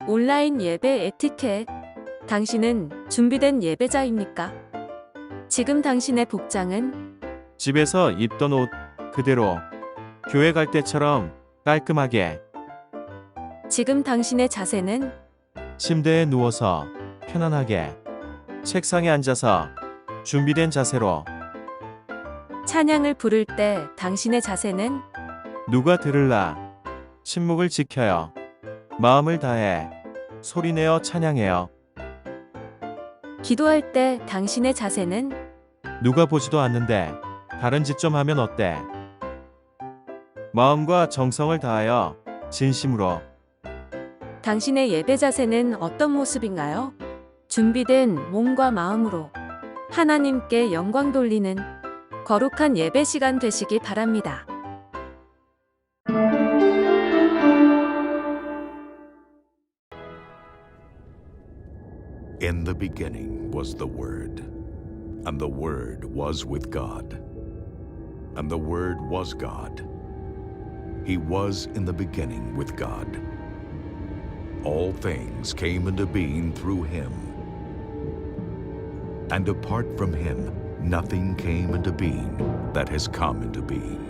온라인 예배 에티켓. 당신은 준비된 예배자입니까? 지금 당신의 복장은 집에서 입던 옷 그대로 교회 갈 때처럼 깔끔하게 지금 당신의 자세는 침대에 누워서 편안하게 책상에 앉아서 준비된 자세로 찬양을 부를 때 당신의 자세는 누가 들을라 침묵을 지켜요. 마음을 다해 소리내어 찬양해요. 기도할 때 당신의 자세는 누가 보지도 않는데 다른 짓 좀 하면 어때? 마음과 정성을 다하여 진심으로 당신의 예배 자세는 어떤 모습인가요? 준비된 몸과 마음으로 하나님께 영광 돌리는 거룩한 예배 시간 되시기 바랍니다. In the beginning was the Word, and the Word was with God, and the Word was God. He was in the beginning with God. All things came into being through him, and apart from him, nothing came into being that has come into being.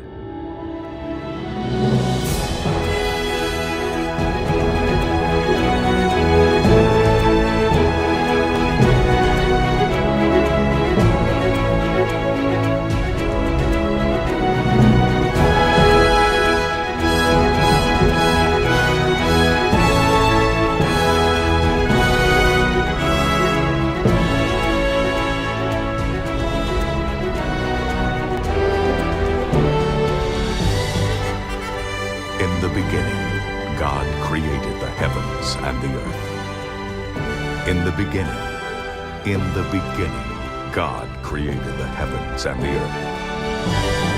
In the beginning, God created the heavens and the earth. In the beginning, God created the heavens and the earth.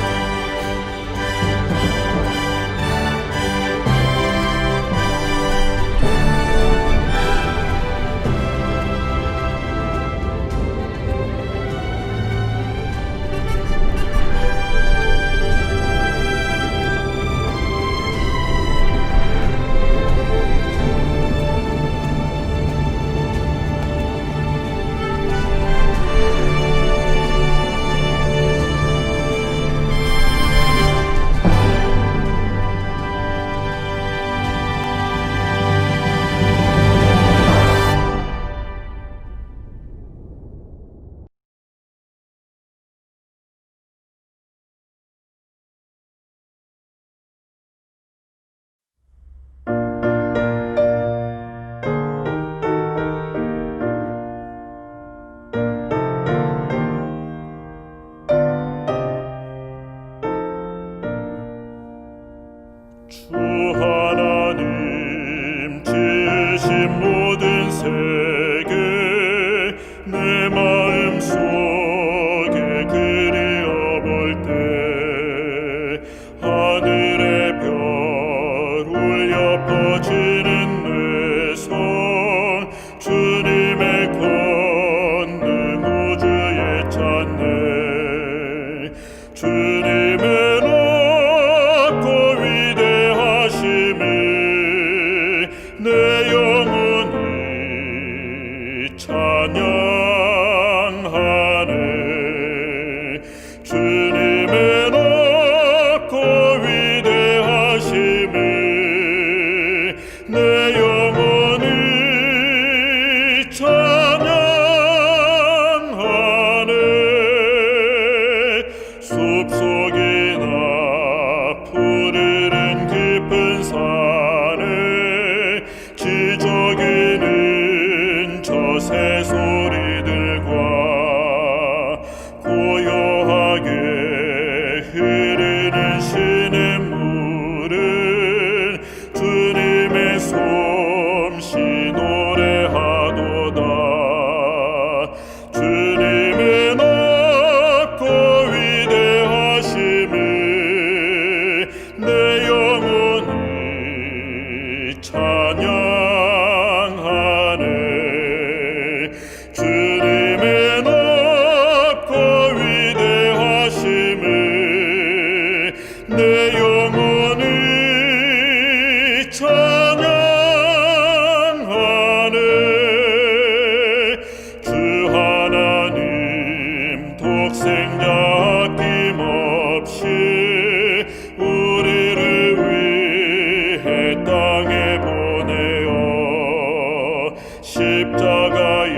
주 하나님 지으신 모든 세계 내 마음 속에 그리어볼 때 하늘의 별 울려 퍼지는 내 손 주님의 권능 우주에 찾네 주님의 내 영혼이 찬양하네 주님의 높고 위대하심을 내 영혼이 찬양하네 숲속이나 푸르른 깊은 산에 기적이는 저 새소리들과 고요하게 흐르는 시냇물은 주님의 솜씨 노래하도다 주님의 높고 위대하심을 내 영혼이 찬양하네 십자가에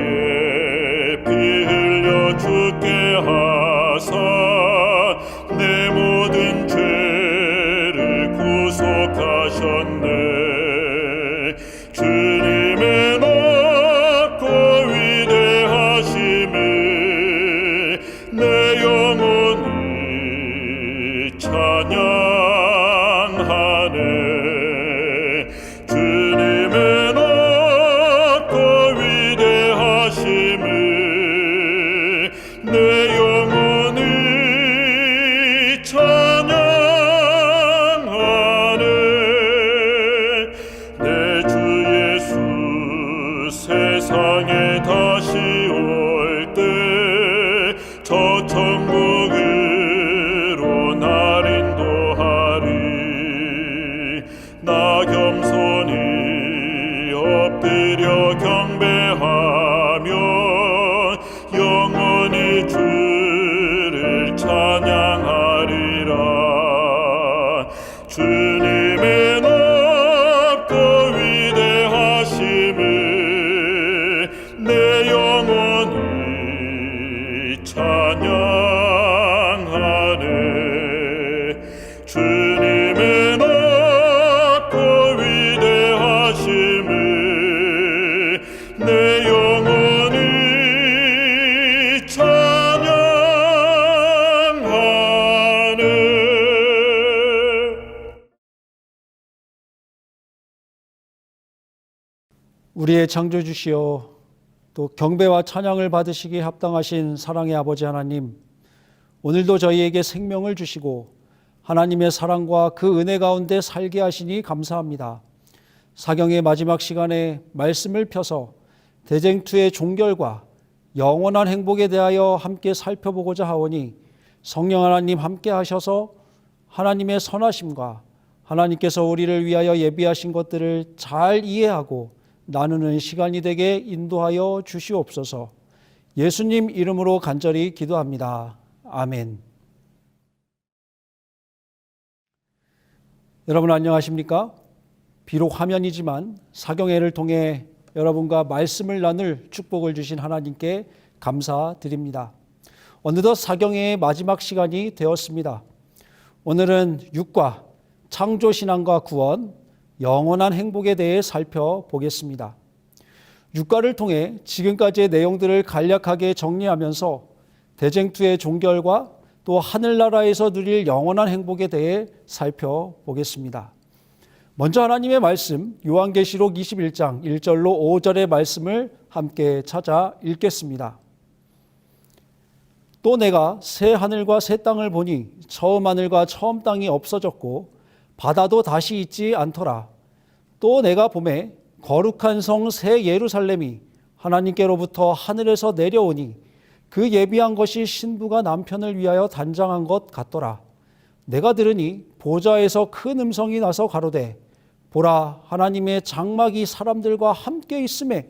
피 흘려 죽게 하사 내 모든 죄를 구속하셨네. 주님의 높고 위대하심을 내 영혼이 찬양하네. 주님의 높고 위대하심을 내 영혼이 찬양하네. 내 주 예수 세상에 다시 올 때 저 천국으로 날 인도하리. 나 겸손히 엎드려 경배하며 영원히 주를 찬양하리라. 주님의 높고 위대하심을 내 영혼이 찬양하네. 주님의 높고 위대하심을 내 영혼이 찬양하네. 우리의 창조주시여, 또 경배와 찬양을 받으시기에 합당하신 사랑의 아버지 하나님, 오늘도 저희에게 생명을 주시고 하나님의 사랑과 그 은혜 가운데 살게 하시니 감사합니다. 사경의 마지막 시간에 말씀을 펴서 대쟁투의 종결과 영원한 행복에 대하여 함께 살펴보고자 하오니 성령 하나님 함께 하셔서 하나님의 선하심과 하나님께서 우리를 위하여 예비하신 것들을 잘 이해하고 나누는 시간이 되게 인도하여 주시옵소서. 예수님 이름으로 간절히 기도합니다. 아멘. 여러분 안녕하십니까? 비록 화면이지만 사경회를 통해 여러분과 말씀을 나눌 축복을 주신 하나님께 감사드립니다. 어느덧 사경회의 마지막 시간이 되었습니다. 오늘은 육과 창조신앙과 구원, 영원한 행복에 대해 살펴보겠습니다. 육과를 통해 지금까지의 내용들을 간략하게 정리하면서 대쟁투의 종결과 또 하늘나라에서 누릴 영원한 행복에 대해 살펴보겠습니다. 먼저 하나님의 말씀 요한계시록 21장 1절로 5절의 말씀을 함께 찾아 읽겠습니다. 또 내가 새 하늘과 새 땅을 보니 처음 하늘과 처음 땅이 없어졌고 바다도 다시 있지 않더라. 또 내가 보매 거룩한 성 새 예루살렘이 하나님께로부터 하늘에서 내려오니 그 예비한 것이 신부가 남편을 위하여 단장한 것 같더라. 내가 들으니 보좌에서 큰 음성이 나서 가로되 보라, 하나님의 장막이 사람들과 함께 있음에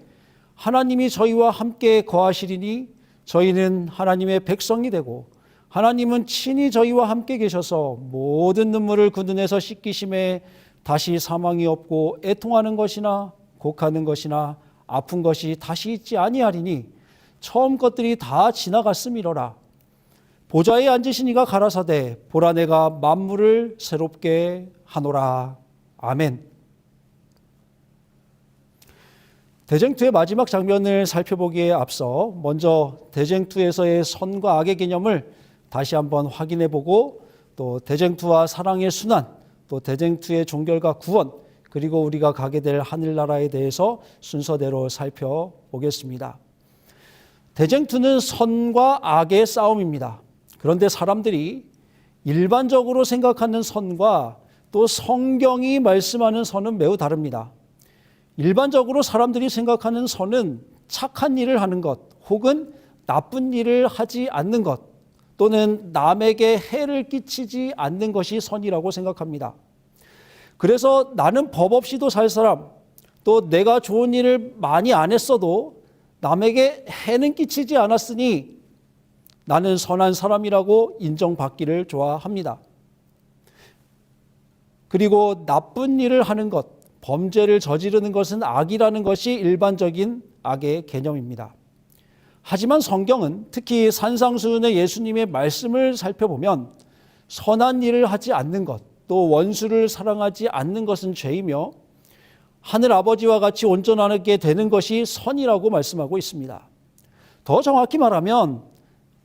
하나님이 저희와 함께 거하시리니 저희는 하나님의 백성이 되고 하나님은 친히 저희와 함께 계셔서 모든 눈물을 그 눈에서 씻기심에 다시 사망이 없고 애통하는 것이나 곡하는 것이나 아픈 것이 다시 있지 아니하리니 처음 것들이 다 지나갔음이로라. 보좌에 앉으신 이가 가라사대 보라, 내가 만물을 새롭게 하노라. 아멘. 대쟁투의 마지막 장면을 살펴보기에 앞서 먼저 대쟁투에서의 선과 악의 개념을 다시 한번 확인해 보고 또 대쟁투와 사랑의 순환, 또 대쟁투의 종결과 구원, 그리고 우리가 가게 될 하늘나라에 대해서 순서대로 살펴보겠습니다. 대쟁투는 선과 악의 싸움입니다. 그런데 사람들이 일반적으로 생각하는 선과 또 성경이 말씀하는 선은 매우 다릅니다. 일반적으로 사람들이 생각하는 선은 착한 일을 하는 것, 혹은 나쁜 일을 하지 않는 것, 또는 남에게 해를 끼치지 않는 것이 선이라고 생각합니다. 그래서 나는 법 없이도 살 사람, 또 내가 좋은 일을 많이 안 했어도 남에게 해는 끼치지 않았으니 나는 선한 사람이라고 인정받기를 좋아합니다. 그리고 나쁜 일을 하는 것, 범죄를 저지르는 것은 악이라는 것이 일반적인 악의 개념입니다. 하지만 성경은 특히 산상수훈의 예수님의 말씀을 살펴보면 선한 일을 하지 않는 것, 또 원수를 사랑하지 않는 것은 죄이며 하늘 아버지와 같이 온전하게 되는 것이 선이라고 말씀하고 있습니다. 더 정확히 말하면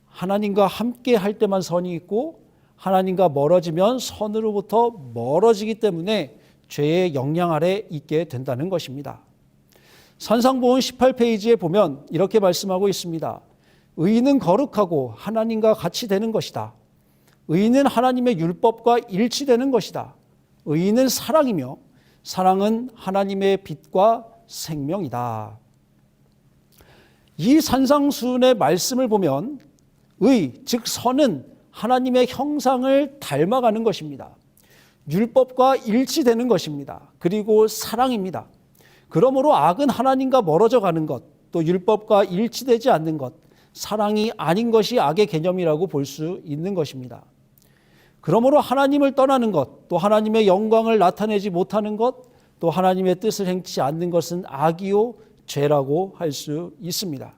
하나님과 함께 할 때만 선이 있고 하나님과 멀어지면 선으로부터 멀어지기 때문에 죄의 영향 아래 있게 된다는 것입니다. 산상보훈 18페이지에 보면 이렇게 말씀하고 있습니다. 의인은 거룩하고 하나님과 같이 되는 것이다. 의인은 하나님의 율법과 일치되는 것이다. 의인은 사랑이며 사랑은 하나님의 빛과 생명이다. 이 산상수훈의 말씀을 보면 의, 즉 선은 하나님의 형상을 닮아가는 것입니다. 율법과 일치되는 것입니다. 그리고 사랑입니다. 그러므로 악은 하나님과 멀어져 가는 것, 또 율법과 일치되지 않는 것, 사랑이 아닌 것이 악의 개념이라고 볼 수 있는 것입니다. 그러므로 하나님을 떠나는 것, 또 하나님의 영광을 나타내지 못하는 것, 또 하나님의 뜻을 행치 않는 것은 악이요 죄라고 할 수 있습니다.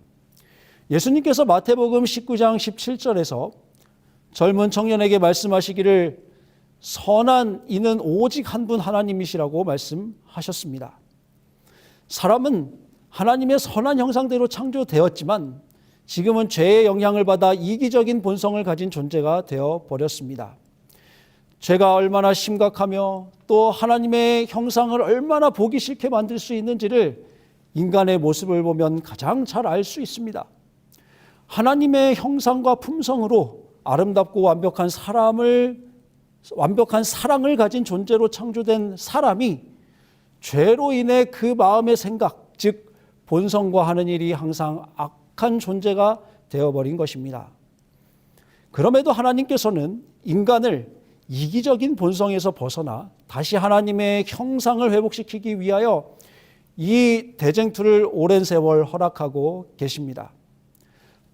예수님께서 마태복음 19장 17절에서 젊은 청년에게 말씀하시기를 선한 이는 오직 한 분 하나님이시라고 말씀하셨습니다. 사람은 하나님의 선한 형상대로 창조되었지만 지금은 죄의 영향을 받아 이기적인 본성을 가진 존재가 되어 버렸습니다. 죄가 얼마나 심각하며 또 하나님의 형상을 얼마나 보기 싫게 만들 수 있는지를 인간의 모습을 보면 가장 잘 알 수 있습니다. 하나님의 형상과 품성으로 아름답고 완벽한 사랑을 가진 존재로 창조된 사람이 죄로 인해 그 마음의 생각, 즉 본성과 하는 일이 항상 악한 존재가 되어버린 것입니다. 그럼에도 하나님께서는 인간을 이기적인 본성에서 벗어나 다시 하나님의 형상을 회복시키기 위하여 이 대쟁투를 오랜 세월 허락하고 계십니다.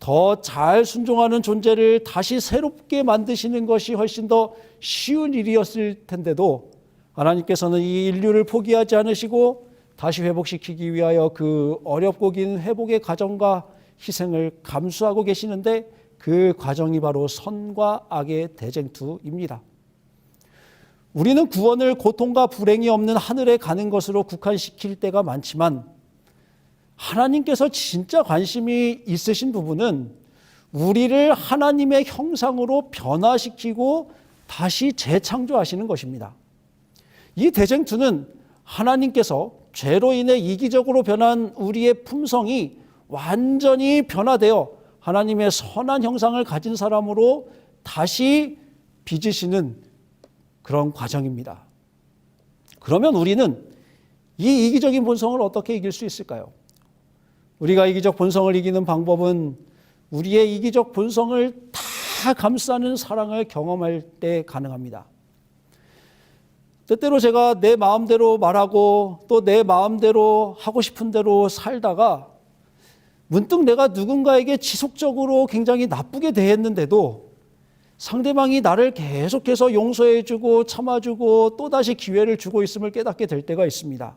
더 잘 순종하는 존재를 다시 새롭게 만드시는 것이 훨씬 더 쉬운 일이었을 텐데도 하나님께서는 이 인류를 포기하지 않으시고 다시 회복시키기 위하여 그 어렵고 긴 회복의 과정과 희생을 감수하고 계시는데 그 과정이 바로 선과 악의 대쟁투입니다. 우리는 구원을 고통과 불행이 없는 하늘에 가는 것으로 국한시킬 때가 많지만 하나님께서 진짜 관심이 있으신 부분은 우리를 하나님의 형상으로 변화시키고 다시 재창조하시는 것입니다. 이 대쟁투는 하나님께서 죄로 인해 이기적으로 변한 우리의 품성이 완전히 변화되어 하나님의 선한 형상을 가진 사람으로 다시 빚으시는 그런 과정입니다. 그러면 우리는 이 이기적인 본성을 어떻게 이길 수 있을까요? 우리가 이기적 본성을 이기는 방법은 우리의 이기적 본성을 다 감싸는 사랑을 경험할 때 가능합니다. 때때로 제가 내 마음대로 말하고 또 내 마음대로 하고 싶은 대로 살다가 문득 내가 누군가에게 지속적으로 굉장히 나쁘게 대했는데도 상대방이 나를 계속해서 용서해주고 참아주고 또다시 기회를 주고 있음을 깨닫게 될 때가 있습니다.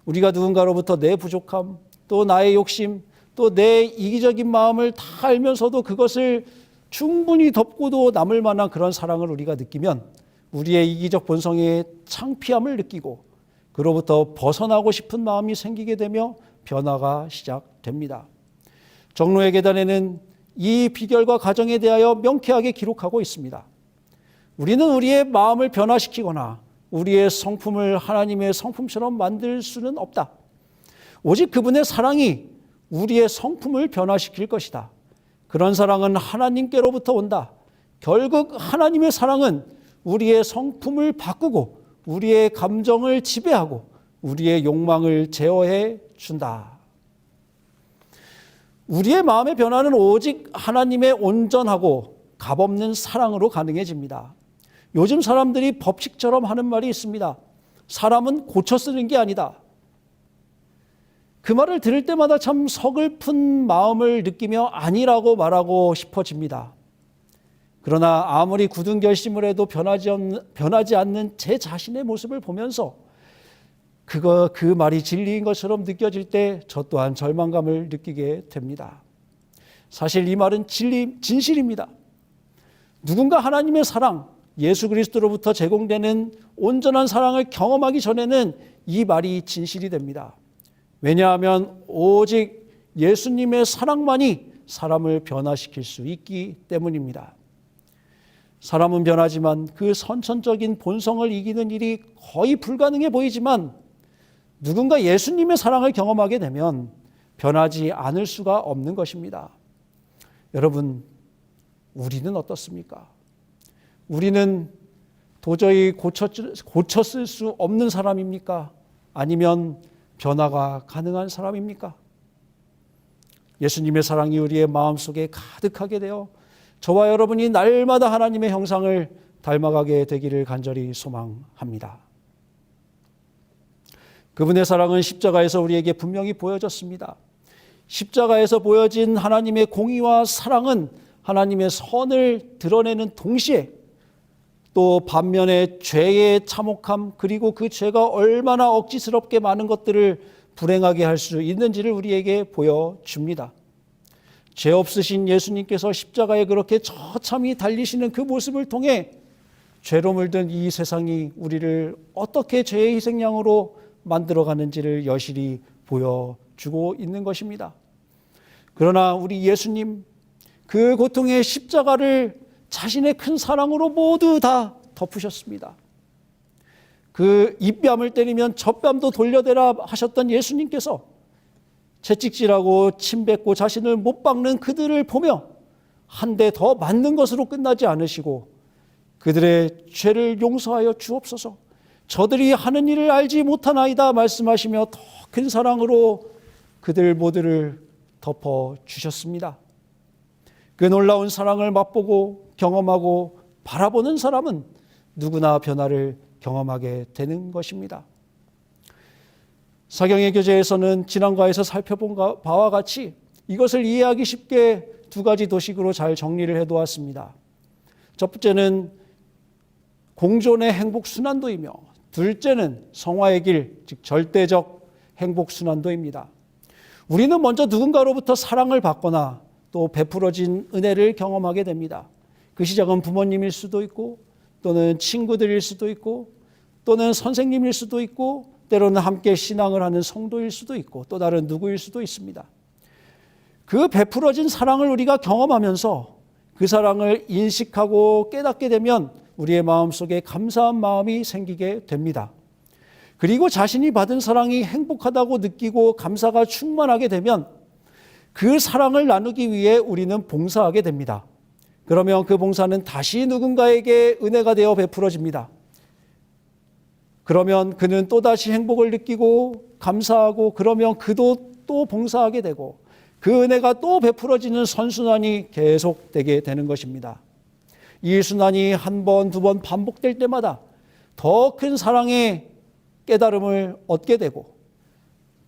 우리가 누군가로부터 내 부족함, 또 나의 욕심, 또 내 이기적인 마음을 다 알면서도 그것을 충분히 덮고도 남을 만한 그런 사랑을 우리가 느끼면 우리의 이기적 본성의 창피함을 느끼고 그로부터 벗어나고 싶은 마음이 생기게 되며 변화가 시작됩니다. 정로의 계단에는 이 비결과 과정에 대하여 명쾌하게 기록하고 있습니다. 우리는 우리의 마음을 변화시키거나 우리의 성품을 하나님의 성품처럼 만들 수는 없다. 오직 그분의 사랑이 우리의 성품을 변화시킬 것이다. 그런 사랑은 하나님께로부터 온다. 결국 하나님의 사랑은 우리의 성품을 바꾸고 우리의 감정을 지배하고 우리의 욕망을 제어해 준다. 우리의 마음의 변화는 오직 하나님의 온전하고 값없는 사랑으로 가능해집니다. 요즘 사람들이 법칙처럼 하는 말이 있습니다. 사람은 고쳐 쓰는 게 아니다. 그 말을 들을 때마다 참 서글픈 마음을 느끼며 아니라고 말하고 싶어집니다. 그러나 아무리 굳은 결심을 해도 변하지 않는 제 자신의 모습을 보면서 그 말이 진리인 것처럼 느껴질 때 저 또한 절망감을 느끼게 됩니다. 사실 이 말은 진실입니다. 누군가 하나님의 사랑, 예수 그리스도로부터 제공되는 온전한 사랑을 경험하기 전에는 이 말이 진실이 됩니다. 왜냐하면 오직 예수님의 사랑만이 사람을 변화시킬 수 있기 때문입니다. 사람은 변하지만 그 선천적인 본성을 이기는 일이 거의 불가능해 보이지만 누군가 예수님의 사랑을 경험하게 되면 변하지 않을 수가 없는 것입니다. 여러분, 우리는 어떻습니까? 우리는 도저히 고쳐 쓸 수 없는 사람입니까? 아니면 변화가 가능한 사람입니까? 예수님의 사랑이 우리의 마음속에 가득하게 되어 저와 여러분이 날마다 하나님의 형상을 닮아가게 되기를 간절히 소망합니다. 그분의 사랑은 십자가에서 우리에게 분명히 보여졌습니다. 십자가에서 보여진 하나님의 공의와 사랑은 하나님의 선을 드러내는 동시에 또 반면에 죄의 참혹함 그리고 그 죄가 얼마나 억지스럽게 많은 것들을 불행하게 할 수 있는지를 우리에게 보여줍니다. 죄 없으신 예수님께서 십자가에 그렇게 처참히 달리시는 그 모습을 통해 죄로 물든 이 세상이 우리를 어떻게 죄의 희생양으로 만들어가는지를 여실히 보여주고 있는 것입니다. 그러나 우리 예수님, 그 고통의 십자가를 자신의 큰 사랑으로 모두 다 덮으셨습니다. 그 입뺨을 때리면 젖뺨도 돌려대라 하셨던 예수님께서 채찍질하고 침뱉고 자신을 못 박는 그들을 보며 한 대 더 맞는 것으로 끝나지 않으시고 그들의 죄를 용서하여 주옵소서, 저들이 하는 일을 알지 못하나이다 말씀하시며 더 큰 사랑으로 그들 모두를 덮어주셨습니다. 그 놀라운 사랑을 맛보고 경험하고 바라보는 사람은 누구나 변화를 경험하게 되는 것입니다. 사경의 교재에서는 지난과에서 살펴본 바와 같이 이것을 이해하기 쉽게 두 가지 도식으로 잘 정리를 해두었습니다. 첫 번째는 공존의 행복순환도이며 둘째는 성화의 길, 즉 절대적 행복순환도입니다. 우리는 먼저 누군가로부터 사랑을 받거나 또 베풀어진 은혜를 경험하게 됩니다. 그 시작은 부모님일 수도 있고 또는 친구들일 수도 있고 또는 선생님일 수도 있고 때로는 함께 신앙을 하는 성도일 수도 있고 또 다른 누구일 수도 있습니다. 그 베풀어진 사랑을 우리가 경험하면서 그 사랑을 인식하고 깨닫게 되면 우리의 마음속에 감사한 마음이 생기게 됩니다. 그리고 자신이 받은 사랑이 행복하다고 느끼고 감사가 충만하게 되면 그 사랑을 나누기 위해 우리는 봉사하게 됩니다. 그러면 그 봉사는 다시 누군가에게 은혜가 되어 베풀어집니다. 그러면 그는 또다시 행복을 느끼고 감사하고 그러면 그도 또 봉사하게 되고 그 은혜가 또 베풀어지는 선순환이 계속되게 되는 것입니다. 이 순환이 한 번, 두 번 반복될 때마다 더 큰 사랑의 깨달음을 얻게 되고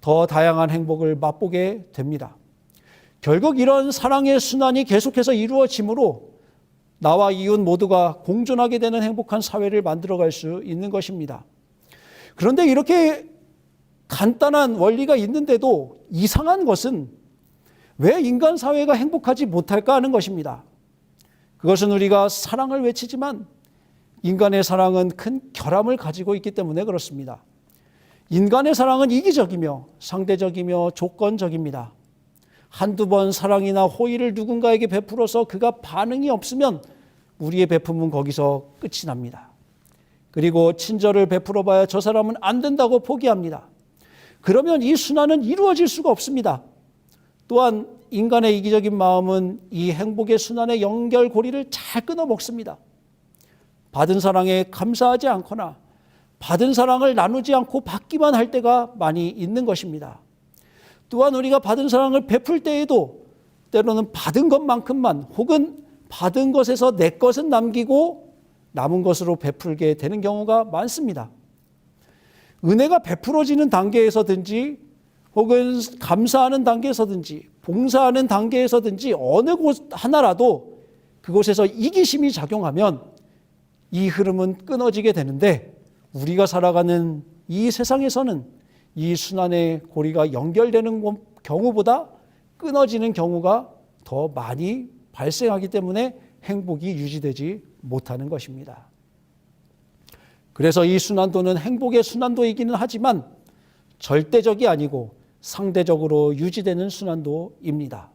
더 다양한 행복을 맛보게 됩니다. 결국 이런 사랑의 순환이 계속해서 이루어지므로 나와 이웃 모두가 공존하게 되는 행복한 사회를 만들어갈 수 있는 것입니다. 그런데 이렇게 간단한 원리가 있는데도 이상한 것은 왜 인간 사회가 행복하지 못할까 하는 것입니다. 그것은 우리가 사랑을 외치지만 인간의 사랑은 큰 결함을 가지고 있기 때문에 그렇습니다. 인간의 사랑은 이기적이며 상대적이며 조건적입니다. 한두 번 사랑이나 호의를 누군가에게 베풀어서 그가 반응이 없으면 우리의 베품은 거기서 끝이 납니다. 그리고 친절을 베풀어 봐야 저 사람은 안 된다고 포기합니다. 그러면 이 순환은 이루어질 수가 없습니다. 또한 인간의 이기적인 마음은 이 행복의 순환의 연결고리를 잘 끊어먹습니다. 받은 사랑에 감사하지 않거나 받은 사랑을 나누지 않고 받기만 할 때가 많이 있는 것입니다. 또한 우리가 받은 사랑을 베풀 때에도 때로는 받은 것만큼만 혹은 받은 것에서 내 것은 남기고 남은 것으로 베풀게 되는 경우가 많습니다. 은혜가 베풀어지는 단계에서든지 혹은 감사하는 단계에서든지 봉사하는 단계에서든지 어느 곳 하나라도 그곳에서 이기심이 작용하면 이 흐름은 끊어지게 되는데 우리가 살아가는 이 세상에서는 이 순환의 고리가 연결되는 경우보다 끊어지는 경우가 더 많이 발생하기 때문에 행복이 유지되지 못하는 것입니다. 그래서 이 순환도는 행복의 순환도이기는 하지만 절대적이 아니고 상대적으로 유지되는 순환도입니다.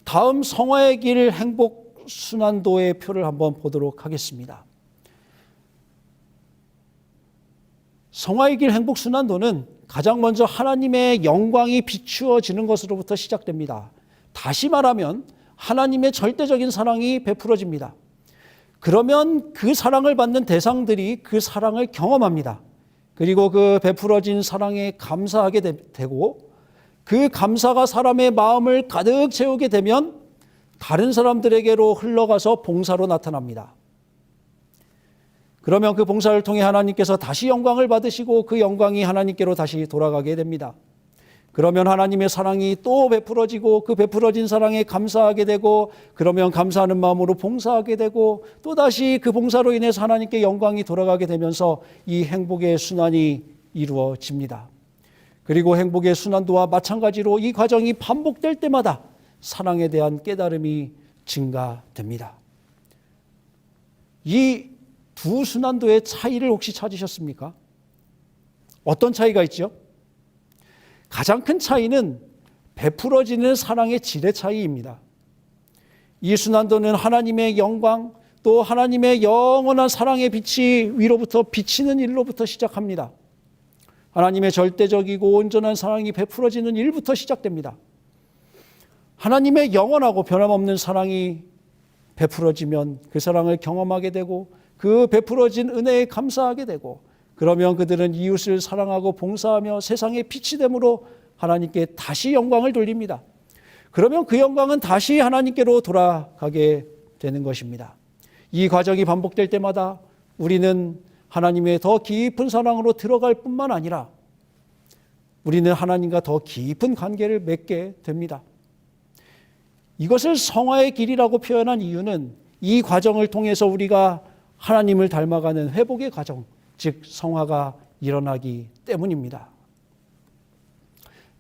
다음 성화의 길 행복 순환도의 표를 한번 보도록 하겠습니다. 성화의 길 행복 순환도는 가장 먼저 하나님의 영광이 비추어지는 것으로부터 시작됩니다. 다시 말하면 하나님의 절대적인 사랑이 베풀어집니다. 그러면 그 사랑을 받는 대상들이 그 사랑을 경험합니다. 그리고 그 베풀어진 사랑에 감사하게 되고 그 감사가 사람의 마음을 가득 채우게 되면 다른 사람들에게로 흘러가서 봉사로 나타납니다. 그러면 그 봉사를 통해 하나님께서 다시 영광을 받으시고 그 영광이 하나님께로 다시 돌아가게 됩니다. 그러면 하나님의 사랑이 또 베풀어지고 그 베풀어진 사랑에 감사하게 되고 그러면 감사하는 마음으로 봉사하게 되고 또다시 그 봉사로 인해서 하나님께 영광이 돌아가게 되면서 이 행복의 순환이 이루어집니다. 그리고 행복의 순환도와 마찬가지로 이 과정이 반복될 때마다 사랑에 대한 깨달음이 증가됩니다. 이 두 순환도의 차이를 혹시 찾으셨습니까? 어떤 차이가 있죠? 가장 큰 차이는 베풀어지는 사랑의 질의 차이입니다. 이 순환도는 하나님의 영광 또 하나님의 영원한 사랑의 빛이 위로부터 비치는 일로부터 시작합니다. 하나님의 절대적이고 온전한 사랑이 베풀어지는 일부터 시작됩니다. 하나님의 영원하고 변함없는 사랑이 베풀어지면 그 사랑을 경험하게 되고 그 베풀어진 은혜에 감사하게 되고 그러면 그들은 이웃을 사랑하고 봉사하며 세상의 빛이 됨으로 하나님께 다시 영광을 돌립니다. 그러면 그 영광은 다시 하나님께로 돌아가게 되는 것입니다. 이 과정이 반복될 때마다 우리는 하나님의 더 깊은 사랑으로 들어갈 뿐만 아니라 우리는 하나님과 더 깊은 관계를 맺게 됩니다. 이것을 성화의 길이라고 표현한 이유는 이 과정을 통해서 우리가 하나님을 닮아가는 회복의 과정, 즉 성화가 일어나기 때문입니다.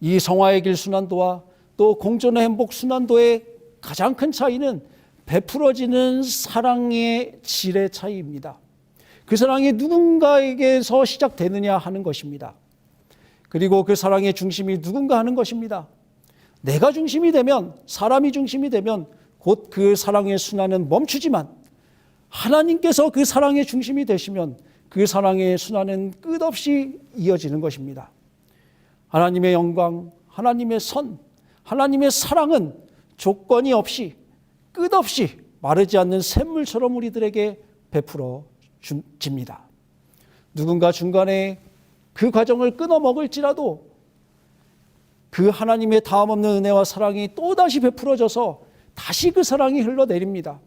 이 성화의 길 순환도와 또 공존의 행복 순환도의 가장 큰 차이는 베풀어지는 사랑의 질의 차이입니다. 그 사랑이 누군가에게서 시작되느냐 하는 것입니다. 그리고 그 사랑의 중심이 누군가 하는 것입니다. 내가 중심이 되면, 사람이 중심이 되면 곧 그 사랑의 순환은 멈추지만 하나님께서 그 사랑의 중심이 되시면 그 사랑의 순환은 끝없이 이어지는 것입니다. 하나님의 영광, 하나님의 선, 하나님의 사랑은 조건이 없이 끝없이 마르지 않는 샘물처럼 우리들에게 베풀어집니다. 누군가 중간에 그 과정을 끊어먹을지라도 그 하나님의 다함없는 은혜와 사랑이 또다시 베풀어져서 다시 그 사랑이 흘러내립니다.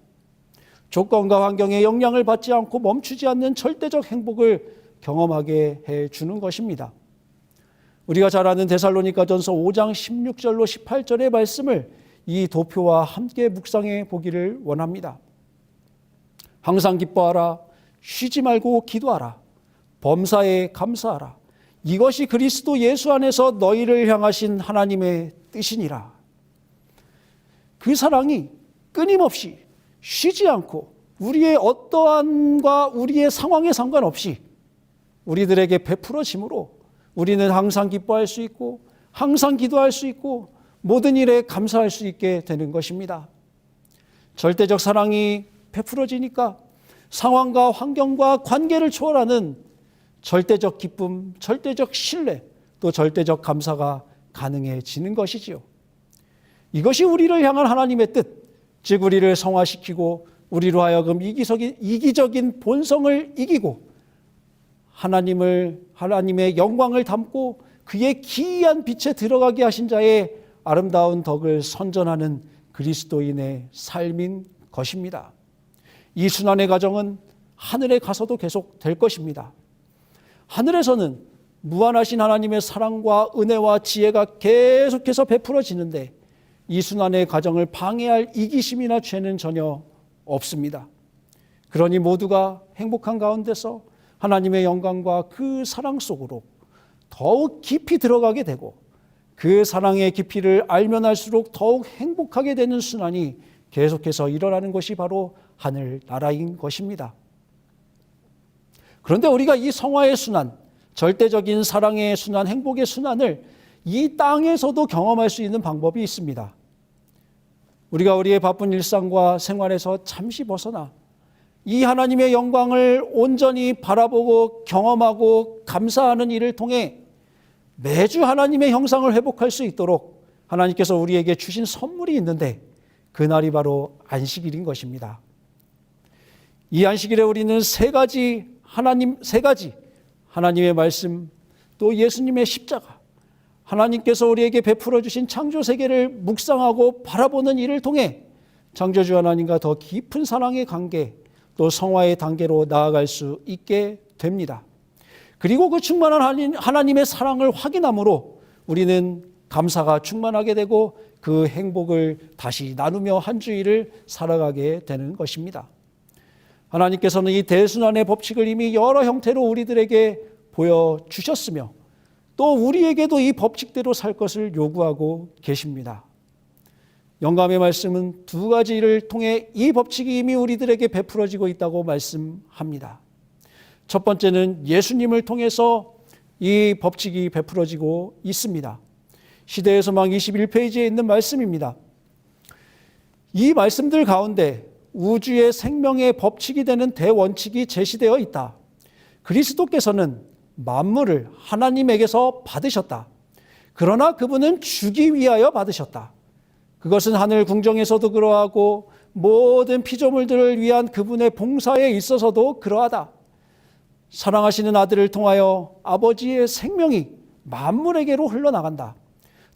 조건과 환경에 영향을 받지 않고 멈추지 않는 절대적 행복을 경험하게 해주는 것입니다. 우리가 잘 아는 데살로니가전서 5장 16절로 18절의 말씀을 이 도표와 함께 묵상해 보기를 원합니다. 항상 기뻐하라, 쉬지 말고 기도하라, 범사에 감사하라. 이것이 그리스도 예수 안에서 너희를 향하신 하나님의 뜻이니라. 그 사랑이 끊임없이 쉬지 않고 우리의 어떠함과 우리의 상황에 상관없이 우리들에게 베풀어짐으로 우리는 항상 기뻐할 수 있고 항상 기도할 수 있고 모든 일에 감사할 수 있게 되는 것입니다. 절대적 사랑이 베풀어지니까 상황과 환경과 관계를 초월하는 절대적 기쁨, 절대적 신뢰, 또 절대적 감사가 가능해지는 것이지요. 이것이 우리를 향한 하나님의 뜻, 즉 우리를 성화시키고 우리로 하여금 이기적인 본성을 이기고 하나님의 영광을 담고 그의 기이한 빛에 들어가게 하신 자의 아름다운 덕을 선전하는 그리스도인의 삶인 것입니다. 이 순환의 과정은 하늘에 가서도 계속 될 것입니다. 하늘에서는 무한하신 하나님의 사랑과 은혜와 지혜가 계속해서 베풀어지는데 이 순환의 과정을 방해할 이기심이나 죄는 전혀 없습니다. 그러니 모두가 행복한 가운데서 하나님의 영광과 그 사랑 속으로 더욱 깊이 들어가게 되고 그 사랑의 깊이를 알면 알수록 더욱 행복하게 되는 순환이 계속해서 일어나는 것이 바로 하늘나라인 것입니다. 그런데 우리가 이 성화의 순환, 절대적인 사랑의 순환, 행복의 순환을 이 땅에서도 경험할 수 있는 방법이 있습니다. 우리가 우리의 바쁜 일상과 생활에서 잠시 벗어나 이 하나님의 영광을 온전히 바라보고 경험하고 감사하는 일을 통해 매주 하나님의 형상을 회복할 수 있도록 하나님께서 우리에게 주신 선물이 있는데 그날이 바로 안식일인 것입니다. 이 안식일에 우리는 세 가지 하나님의 말씀, 또 예수님의 십자가, 하나님께서 우리에게 베풀어 주신 창조 세계를 묵상하고 바라보는 일을 통해 창조주 하나님과 더 깊은 사랑의 관계, 또 성화의 단계로 나아갈 수 있게 됩니다. 그리고 그 충만한 하나님의 사랑을 확인함으로 우리는 감사가 충만하게 되고 그 행복을 다시 나누며 한 주일을 살아가게 되는 것입니다. 하나님께서는 이 대순환의 법칙을 이미 여러 형태로 우리들에게 보여주셨으며 또 우리에게도 이 법칙대로 살 것을 요구하고 계십니다. 영감의 말씀은 두 가지를 통해 이 법칙이 이미 우리들에게 베풀어지고 있다고 말씀합니다. 첫 번째는 예수님을 통해서 이 법칙이 베풀어지고 있습니다. 시대의 소망 21페이지에 있는 말씀입니다. 이 말씀들 가운데 우주의 생명의 법칙이 되는 대원칙이 제시되어 있다. 그리스도께서는 만물을 하나님에게서 받으셨다. 그러나 그분은 주기 위하여 받으셨다. 그것은 하늘 궁정에서도 그러하고 모든 피조물들을 위한 그분의 봉사에 있어서도 그러하다. 사랑하시는 아들을 통하여 아버지의 생명이 만물에게로 흘러나간다.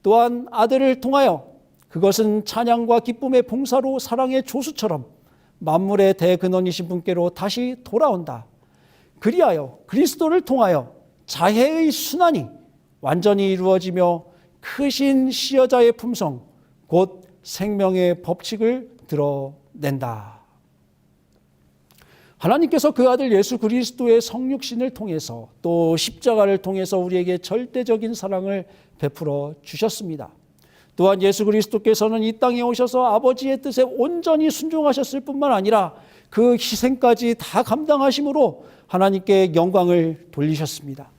또한 아들을 통하여 그것은 찬양과 기쁨의 봉사로 사랑의 조수처럼 만물의 대근원이신 분께로 다시 돌아온다. 그리하여 그리스도를 통하여 자해의 순환이 완전히 이루어지며 크신 시여자의 품성, 곧 생명의 법칙을 드러낸다. 하나님께서 그 아들 예수 그리스도의 성육신을 통해서 또 십자가를 통해서 우리에게 절대적인 사랑을 베풀어 주셨습니다. 또한 예수 그리스도께서는 이 땅에 오셔서 아버지의 뜻에 온전히 순종하셨을 뿐만 아니라 그 희생까지 다 감당하심으로 하나님께 영광을 돌리셨습니다.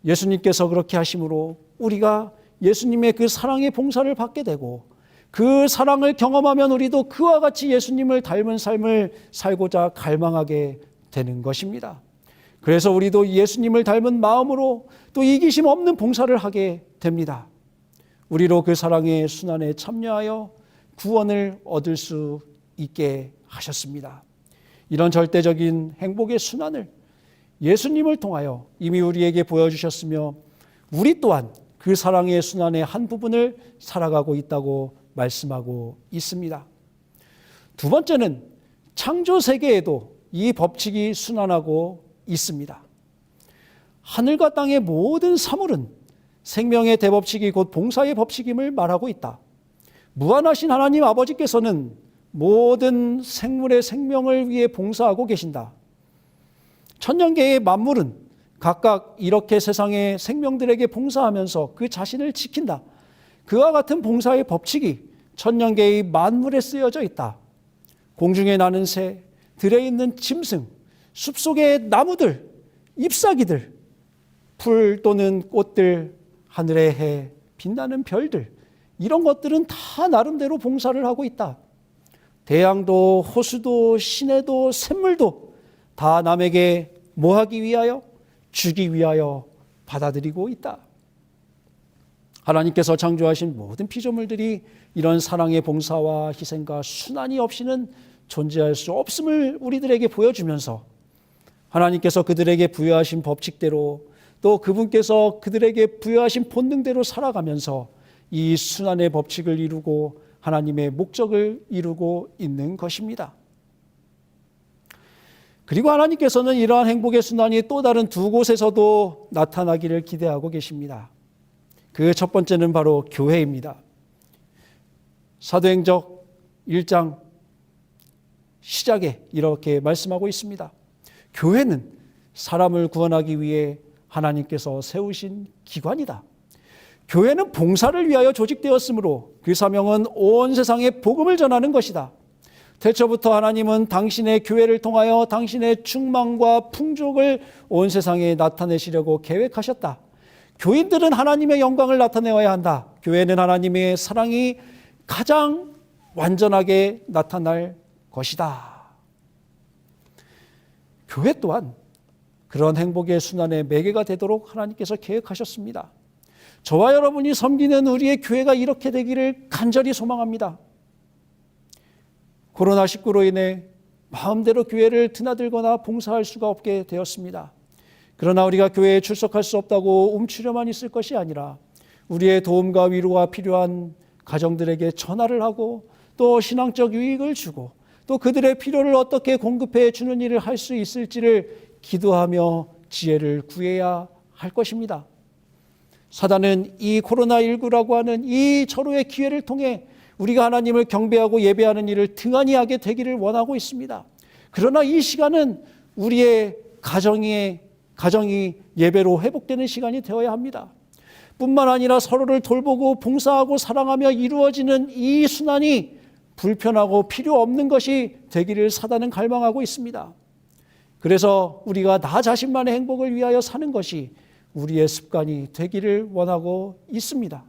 예수님께서 그렇게 하심으로 우리가 예수님의 그 사랑의 봉사를 받게 되고 그 사랑을 경험하면 우리도 그와 같이 예수님을 닮은 삶을 살고자 갈망하게 되는 것입니다. 그래서 우리도 예수님을 닮은 마음으로 또 이기심 없는 봉사를 하게 됩니다. 우리로 그 사랑의 순환에 참여하여 구원을 얻을 수 있게 하셨습니다. 이런 절대적인 행복의 순환을 예수님을 통하여 이미 우리에게 보여주셨으며 우리 또한 그 사랑의 순환의 한 부분을 살아가고 있다고 말씀하고 있습니다. 두 번째는 창조 세계에도 이 법칙이 순환하고 있습니다. 하늘과 땅의 모든 사물은 생명의 대법칙이 곧 봉사의 법칙임을 말하고 있다. 무한하신 하나님 아버지께서는 모든 생물의 생명을 위해 봉사하고 계신다. 천년계의 만물은 각각 이렇게 세상의 생명들에게 봉사하면서 그 자신을 지킨다. 그와 같은 봉사의 법칙이 천년계의 만물에 쓰여져 있다. 공중에 나는 새, 들에 있는 짐승, 숲속의 나무들, 잎사귀들, 풀 또는 꽃들, 하늘의 해, 빛나는 별들, 이런 것들은 다 나름대로 봉사를 하고 있다. 대양도, 호수도, 시내도, 샘물도 다 남에게 뭐 하기 위하여? 주기 위하여 받아들이고 있다. 하나님께서 창조하신 모든 피조물들이 이런 사랑의 봉사와 희생과 순환이 없이는 존재할 수 없음을 우리들에게 보여주면서 하나님께서 그들에게 부여하신 법칙대로 또 그분께서 그들에게 부여하신 본능대로 살아가면서 이 순환의 법칙을 이루고 하나님의 목적을 이루고 있는 것입니다. 그리고 하나님께서는 이러한 행복의 순환이 또 다른 두 곳에서도 나타나기를 기대하고 계십니다. 그 첫 번째는 바로 교회입니다. 사도행적 1장 시작에 이렇게 말씀하고 있습니다. 교회는 사람을 구원하기 위해 하나님께서 세우신 기관이다. 교회는 봉사를 위하여 조직되었으므로 그 사명은 온 세상에 복음을 전하는 것이다. 태초부터 하나님은 당신의 교회를 통하여 당신의 충만과 풍족을 온 세상에 나타내시려고 계획하셨다. 교인들은 하나님의 영광을 나타내어야 한다. 교회는 하나님의 사랑이 가장 완전하게 나타날 것이다. 교회 또한 그런 행복의 순환의 매개가 되도록 하나님께서 계획하셨습니다. 저와 여러분이 섬기는 우리의 교회가 이렇게 되기를 간절히 소망합니다. 코로나19로 인해 마음대로 교회를 드나들거나 봉사할 수가 없게 되었습니다. 그러나 우리가 교회에 출석할 수 없다고 움츠려만 있을 것이 아니라 우리의 도움과 위로가 필요한 가정들에게 전화를 하고 또 신앙적 유익을 주고 또 그들의 필요를 어떻게 공급해 주는 일을 할 수 있을지를 기도하며 지혜를 구해야 할 것입니다. 사단은 이 코로나19라고 하는 이 절호의 기회를 통해 우리가 하나님을 경배하고 예배하는 일을 등한히 하게 되기를 원하고 있습니다. 그러나 이 시간은 우리의 가정이 예배로 회복되는 시간이 되어야 합니다. 뿐만 아니라 서로를 돌보고 봉사하고 사랑하며 이루어지는 이 순환이 불편하고 필요 없는 것이 되기를 사단은 갈망하고 있습니다. 그래서 우리가 나 자신만의 행복을 위하여 사는 것이 우리의 습관이 되기를 원하고 있습니다.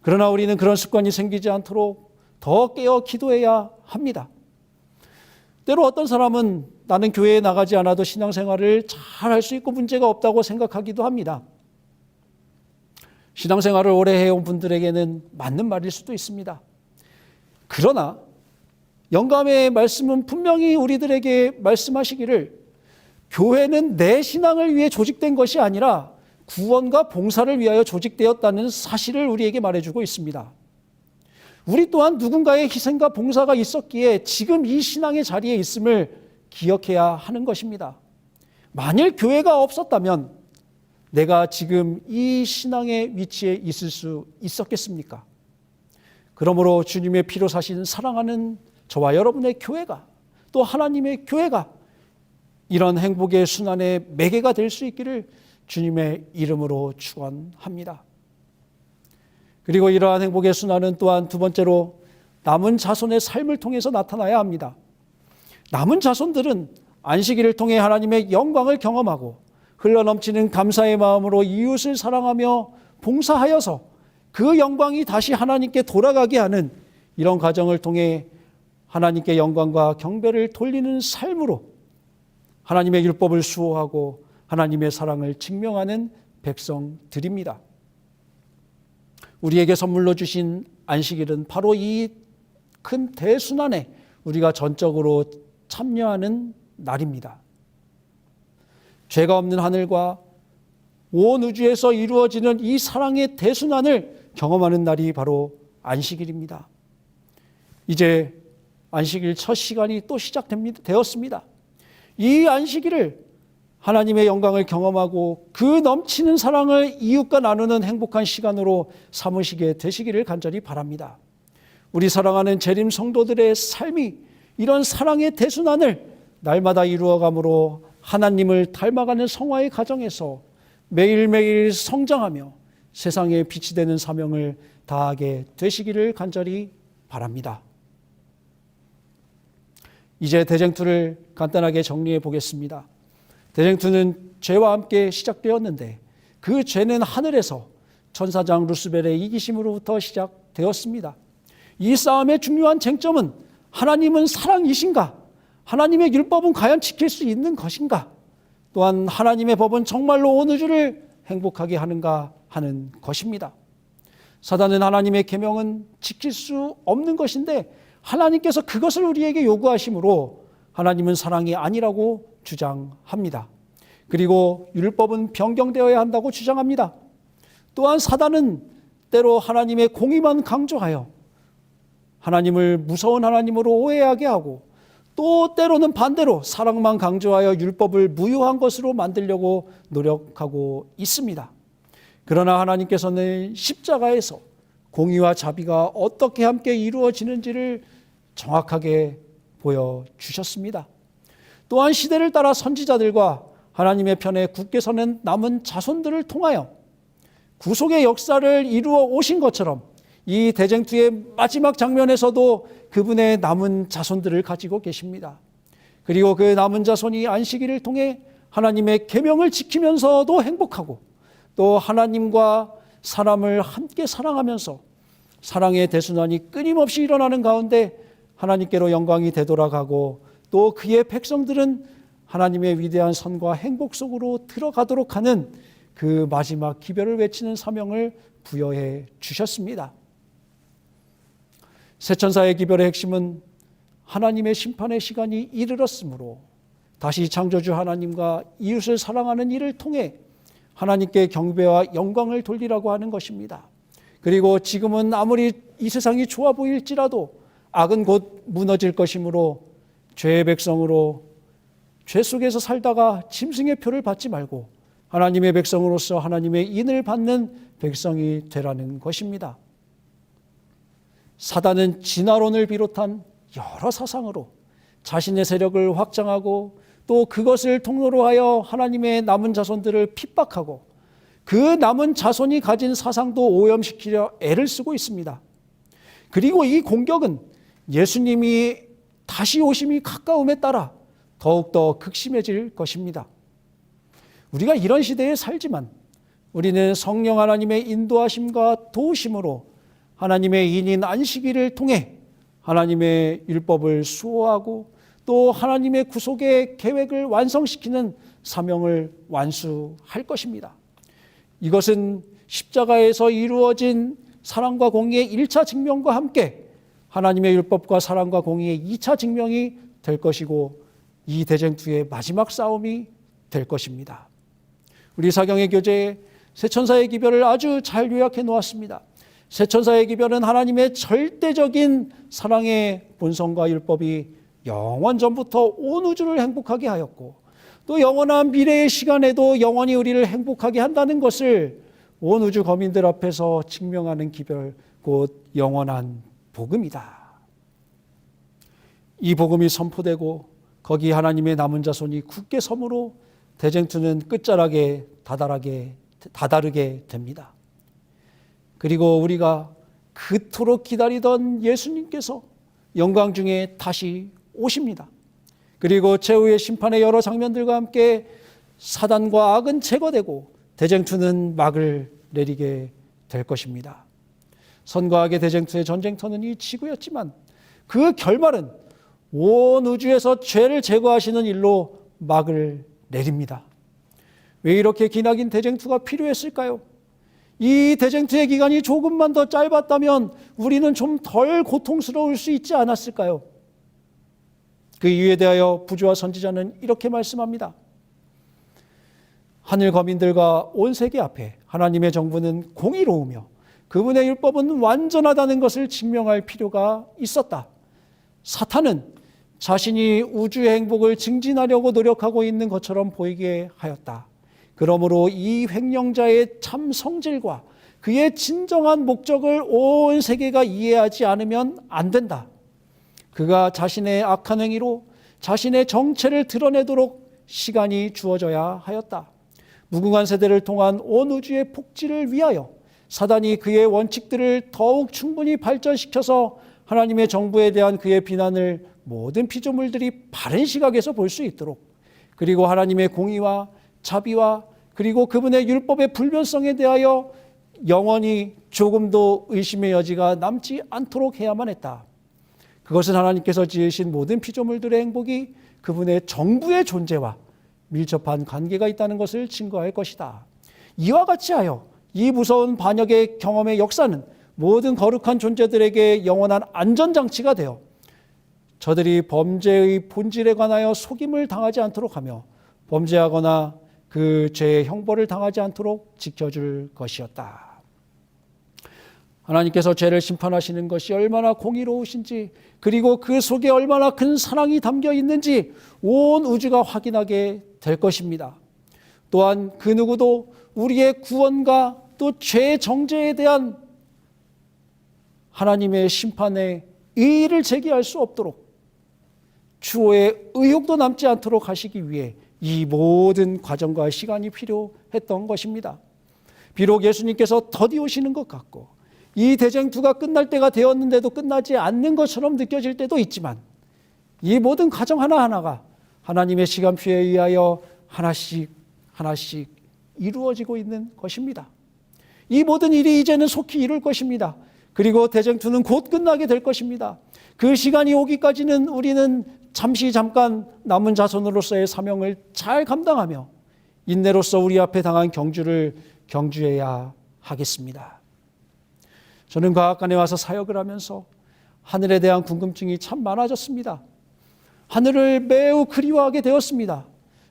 그러나 우리는 그런 습관이 생기지 않도록 더 깨어 기도해야 합니다. 때로 어떤 사람은 나는 교회에 나가지 않아도 신앙생활을 잘 할 수 있고 문제가 없다고 생각하기도 합니다. 신앙생활을 오래 해온 분들에게는 맞는 말일 수도 있습니다. 그러나 영감의 말씀은 분명히 우리들에게 말씀하시기를 교회는 내 신앙을 위해 조직된 것이 아니라 구원과 봉사를 위하여 조직되었다는 사실을 우리에게 말해주고 있습니다. 우리 또한 누군가의 희생과 봉사가 있었기에 지금 이 신앙의 자리에 있음을 기억해야 하는 것입니다. 만일 교회가 없었다면 내가 지금 이 신앙의 위치에 있을 수 있었겠습니까? 그러므로 주님의 피로 사신 사랑하는 저와 여러분의 교회가 또 하나님의 교회가 이런 행복의 순환의 매개가 될 수 있기를 주님의 이름으로 축원합니다. 그리고 이러한 행복의 순환은 또한 두 번째로 남은 자손의 삶을 통해서 나타나야 합니다. 남은 자손들은 안식일을 통해 하나님의 영광을 경험하고 흘러넘치는 감사의 마음으로 이웃을 사랑하며 봉사하여서 그 영광이 다시 하나님께 돌아가게 하는 이런 과정을 통해 하나님께 영광과 경배를 돌리는 삶으로 하나님의 율법을 수호하고 하나님의 사랑을 증명하는 백성들입니다. 우리에게 선물로 주신 안식일은 바로 이 큰 대순환에 우리가 전적으로 참여하는 날입니다. 죄가 없는 하늘과 온 우주에서 이루어지는 이 사랑의 대순환을 경험하는 날이 바로 안식일입니다. 이제 안식일 첫 시간이 또 시작되었습니다. 이 안식일을 하나님의 영광을 경험하고 그 넘치는 사랑을 이웃과 나누는 행복한 시간으로 삼으시게 되시기를 간절히 바랍니다. 우리 사랑하는 재림 성도들의 삶이 이런 사랑의 대순환을 날마다 이루어감으로 하나님을 닮아가는 성화의 가정에서 매일매일 성장하며 세상에 빛이 되는 사명을 다하게 되시기를 간절히 바랍니다. 이제 대쟁투를 간단하게 정리해 보겠습니다. 대쟁투는 죄와 함께 시작되었는데 그 죄는 하늘에서 천사장 루스벨의 이기심으로부터 시작되었습니다. 이 싸움의 중요한 쟁점은 하나님은 사랑이신가? 하나님의 율법은 과연 지킬 수 있는 것인가? 또한 하나님의 법은 정말로 온 우주를 행복하게 하는가 하는 것입니다. 사단은 하나님의 계명은 지킬 수 없는 것인데 하나님께서 그것을 우리에게 요구하시므로 하나님은 사랑이 아니라고 주장합니다. 그리고 율법은 변경되어야 한다고 주장합니다. 또한 사단은 때로 하나님의 공의만 강조하여 하나님을 무서운 하나님으로 오해하게 하고 또 때로는 반대로 사랑만 강조하여 율법을 무효한 것으로 만들려고 노력하고 있습니다. 그러나 하나님께서는 십자가에서 공의와 자비가 어떻게 함께 이루어지는지를 정확하게 보여주셨습니다. 또한 시대를 따라 선지자들과 하나님의 편에 굳게 서는 남은 자손들을 통하여 구속의 역사를 이루어 오신 것처럼 이 대쟁투의 마지막 장면에서도 그분의 남은 자손들을 가지고 계십니다. 그리고 그 남은 자손이 안식일을 통해 하나님의 계명을 지키면서도 행복하고 또 하나님과 사람을 함께 사랑하면서 사랑의 대순환이 끊임없이 일어나는 가운데 하나님께로 영광이 되돌아가고 또 그의 백성들은 하나님의 위대한 선과 행복 속으로 들어가도록 하는 그 마지막 기별을 외치는 사명을 부여해 주셨습니다. 새 천사의 기별의 핵심은 하나님의 심판의 시간이 이르렀으므로 다시 창조주 하나님과 이웃을 사랑하는 일을 통해 하나님께 경배와 영광을 돌리라고 하는 것입니다. 그리고 지금은 아무리 이 세상이 좋아 보일지라도 악은 곧 무너질 것이므로 죄의 백성으로 죄 속에서 살다가 짐승의 표를 받지 말고 하나님의 백성으로서 하나님의 인을 받는 백성이 되라는 것입니다. 사단은 진화론을 비롯한 여러 사상으로 자신의 세력을 확장하고 또 그것을 통로로 하여 하나님의 남은 자손들을 핍박하고 그 남은 자손이 가진 사상도 오염시키려 애를 쓰고 있습니다. 그리고 이 공격은 예수님이 다시 오심이 가까움에 따라 더욱더 극심해질 것입니다. 우리가 이런 시대에 살지만 우리는 성령 하나님의 인도하심과 도우심으로 하나님의 인인 안식일을 통해 하나님의 율법을 수호하고 또 하나님의 구속의 계획을 완성시키는 사명을 완수할 것입니다. 이것은 십자가에서 이루어진 사랑과 공의의 1차 증명과 함께 하나님의 율법과 사랑과 공의의 2차 증명이 될 것이고 이 대쟁투의 마지막 싸움이 될 것입니다. 우리 사경의 교재에 새천사의 기별을 아주 잘 요약해 놓았습니다. 새천사의 기별은 하나님의 절대적인 사랑의 본성과 율법이 영원 전부터 온 우주를 행복하게 하였고 또 영원한 미래의 시간에도 영원히 우리를 행복하게 한다는 것을 온 우주 거민들 앞에서 증명하는 기별, 곧 영원한 복음이다. 이 복음이 선포되고 거기 하나님의 남은 자손이 굳게 섬으로 대쟁투는 끝자락에 다다르게 됩니다. 그리고 우리가 그토록 기다리던 예수님께서 영광 중에 다시 오십니다. 그리고 최후의 심판의 여러 장면들과 함께 사단과 악은 제거되고 대쟁투는 막을 내리게 될 것입니다. 선과 악의 대쟁투의 전쟁터는 이 지구였지만 그 결말은 온 우주에서 죄를 제거하시는 일로 막을 내립니다. 왜 이렇게 기나긴 대쟁투가 필요했을까요? 이 대쟁투의 기간이 조금만 더 짧았다면 우리는 좀 덜 고통스러울 수 있지 않았을까요? 그 이유에 대하여 부조와 선지자는 이렇게 말씀합니다. 하늘 거민들과 온 세계 앞에 하나님의 정부는 공의로우며 그분의 율법은 완전하다는 것을 증명할 필요가 있었다. 사탄은 자신이 우주의 행복을 증진하려고 노력하고 있는 것처럼 보이게 하였다. 그러므로 이 횡령자의 참 성질과 그의 진정한 목적을 온 세계가 이해하지 않으면 안 된다. 그가 자신의 악한 행위로 자신의 정체를 드러내도록 시간이 주어져야 하였다. 무궁한 세대를 통한 온 우주의 복지를 위하여 사단이 그의 원칙들을 더욱 충분히 발전시켜서 하나님의 정부에 대한 그의 비난을 모든 피조물들이 바른 시각에서 볼 수 있도록, 그리고 하나님의 공의와 자비와 그리고 그분의 율법의 불변성에 대하여 영원히 조금도 의심의 여지가 남지 않도록 해야만 했다. 그것은 하나님께서 지으신 모든 피조물들의 행복이 그분의 정부의 존재와 밀접한 관계가 있다는 것을 증거할 것이다. 이와 같이 하여 이 무서운 반역의 경험의 역사는 모든 거룩한 존재들에게 영원한 안전장치가 되어 저들이 범죄의 본질에 관하여 속임을 당하지 않도록 하며 범죄하거나 그 죄의 형벌을 당하지 않도록 지켜줄 것이었다. 하나님께서 죄를 심판하시는 것이 얼마나 공의로우신지, 그리고 그 속에 얼마나 큰 사랑이 담겨 있는지 온 우주가 확인하게 될 것입니다. 또한 그 누구도 우리의 구원과 또 죄의 정죄에 대한 하나님의 심판에 이의를 제기할 수 없도록 추호의 의혹도 남지 않도록 하시기 위해 이 모든 과정과 시간이 필요했던 것입니다. 비록 예수님께서 더디 오시는 것 같고 이 대쟁투가 끝날 때가 되었는데도 끝나지 않는 것처럼 느껴질 때도 있지만 이 모든 과정 하나하나가 하나님의 시간표에 의하여 하나씩 이루어지고 있는 것입니다. 이 모든 일이 이제는 속히 이룰 것입니다. 그리고 대쟁투는 곧 끝나게 될 것입니다. 그 시간이 오기까지는 우리는 잠깐 남은 자손으로서의 사명을 잘 감당하며 인내로서 우리 앞에 당한 경주를 경주해야 하겠습니다. 저는 과학관에 와서 사역을 하면서 하늘에 대한 궁금증이 참 많아졌습니다. 하늘을 매우 그리워하게 되었습니다.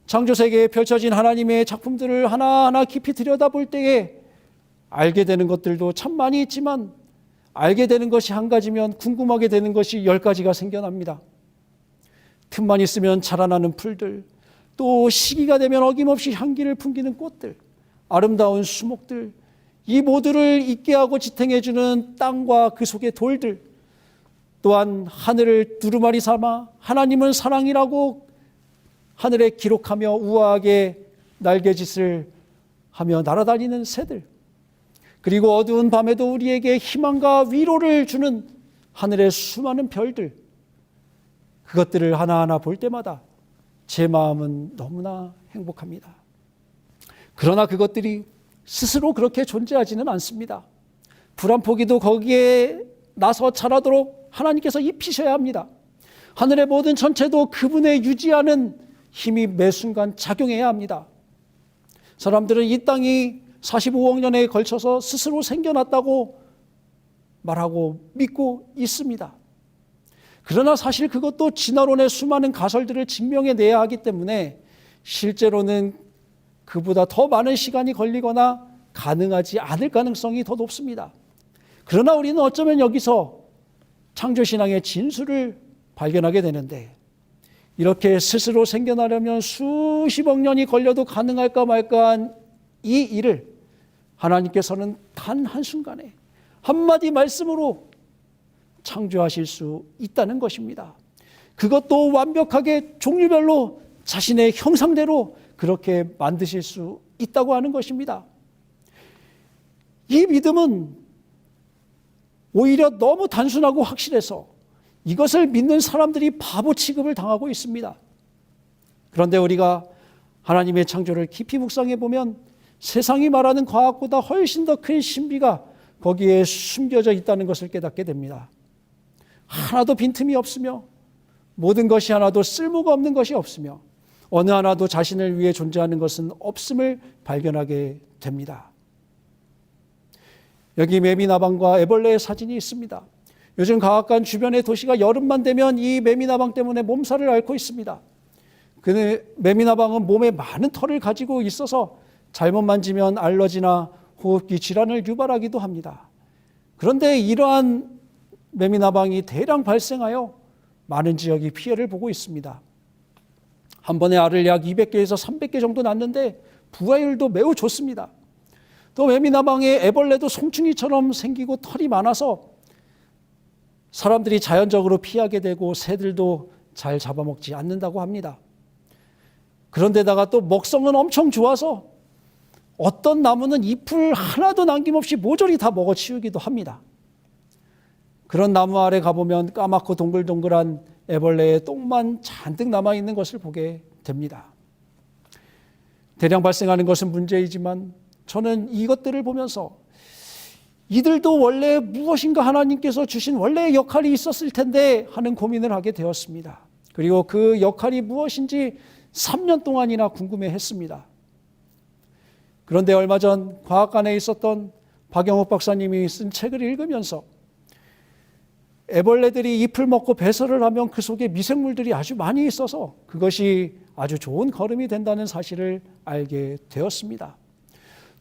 창조세계에 펼쳐진 하나님의 작품들을 하나하나 깊이 들여다볼 때에 알게 되는 것들도 참 많이 있지만 알게 되는 것이 한 가지면 궁금하게 되는 것이 10가지가 생겨납니다. 틈만 있으면 자라나는 풀들, 또 시기가 되면 어김없이 향기를 풍기는 꽃들, 아름다운 수목들, 이 모두를 있게 하고 지탱해주는 땅과 그 속의 돌들, 또한 하늘을 두루마리 삼아 하나님은 사랑이라고 하늘에 기록하며 우아하게 날개짓을 하며 날아다니는 새들, 그리고 어두운 밤에도 우리에게 희망과 위로를 주는 하늘의 수많은 별들, 그것들을 하나하나 볼 때마다 제 마음은 너무나 행복합니다. 그러나 그것들이 스스로 그렇게 존재하지는 않습니다. 불 한 포기도 거기에 나서 자라도록 하나님께서 입히셔야 합니다. 하늘의 모든 전체도 그분의 유지하는 힘이 매 순간 작용해야 합니다. 사람들은 이 땅이 45억 년에 걸쳐서 스스로 생겨났다고 말하고 믿고 있습니다. 그러나 사실 그것도 진화론의 수많은 가설들을 증명해내야 하기 때문에 실제로는 그보다 더 많은 시간이 걸리거나 가능하지 않을 가능성이 더 높습니다. 그러나 우리는 어쩌면 여기서 창조신앙의 진수를 발견하게 되는데, 이렇게 스스로 생겨나려면 수십억 년이 걸려도 가능할까 말까한 이 일을 하나님께서는 단 한순간에 한마디 말씀으로 창조하실 수 있다는 것입니다. 그것도 완벽하게 종류별로 자신의 형상대로 그렇게 만드실 수 있다고 하는 것입니다. 이 믿음은 오히려 너무 단순하고 확실해서 이것을 믿는 사람들이 바보 취급을 당하고 있습니다. 그런데 우리가 하나님의 창조를 깊이 묵상해 보면 세상이 말하는 과학보다 훨씬 더 큰 신비가 거기에 숨겨져 있다는 것을 깨닫게 됩니다. 하나도 빈틈이 없으며 모든 것이 하나도 쓸모가 없는 것이 없으며 어느 하나도 자신을 위해 존재하는 것은 없음을 발견하게 됩니다. 여기 매미나방과 애벌레의 사진이 있습니다. 요즘 과학관 주변의 도시가 여름만 되면 이 매미나방 때문에 몸살을 앓고 있습니다. 그 매미나방은 몸에 많은 털을 가지고 있어서 잘못 만지면 알러지나 호흡기 질환을 유발하기도 합니다. 그런데 이러한 매미나방이 대량 발생하여 많은 지역이 피해를 보고 있습니다. 한 번에 알을 약 200개에서 300개 정도 낳는데 부화율도 매우 좋습니다. 또 매미나방의 애벌레도 송충이처럼 생기고 털이 많아서 사람들이 자연적으로 피하게 되고 새들도 잘 잡아먹지 않는다고 합니다. 그런데다가 또 먹성은 엄청 좋아서 어떤 나무는 잎을 하나도 남김없이 모조리 다 먹어치우기도 합니다. 그런 나무 아래 가보면 까맣고 동글동글한 애벌레의 똥만 잔뜩 남아있는 것을 보게 됩니다. 대량 발생하는 것은 문제이지만 저는 이것들을 보면서 이들도 원래 무엇인가 하나님께서 주신 원래의 역할이 있었을 텐데 하는 고민을 하게 되었습니다. 그리고 그 역할이 무엇인지 3년 동안이나 궁금해했습니다. 그런데 얼마 전 과학관에 있었던 박영욱 박사님이 쓴 책을 읽으면서 애벌레들이 잎을 먹고 배설을 하면 그 속에 미생물들이 아주 많이 있어서 그것이 아주 좋은 거름이 된다는 사실을 알게 되었습니다.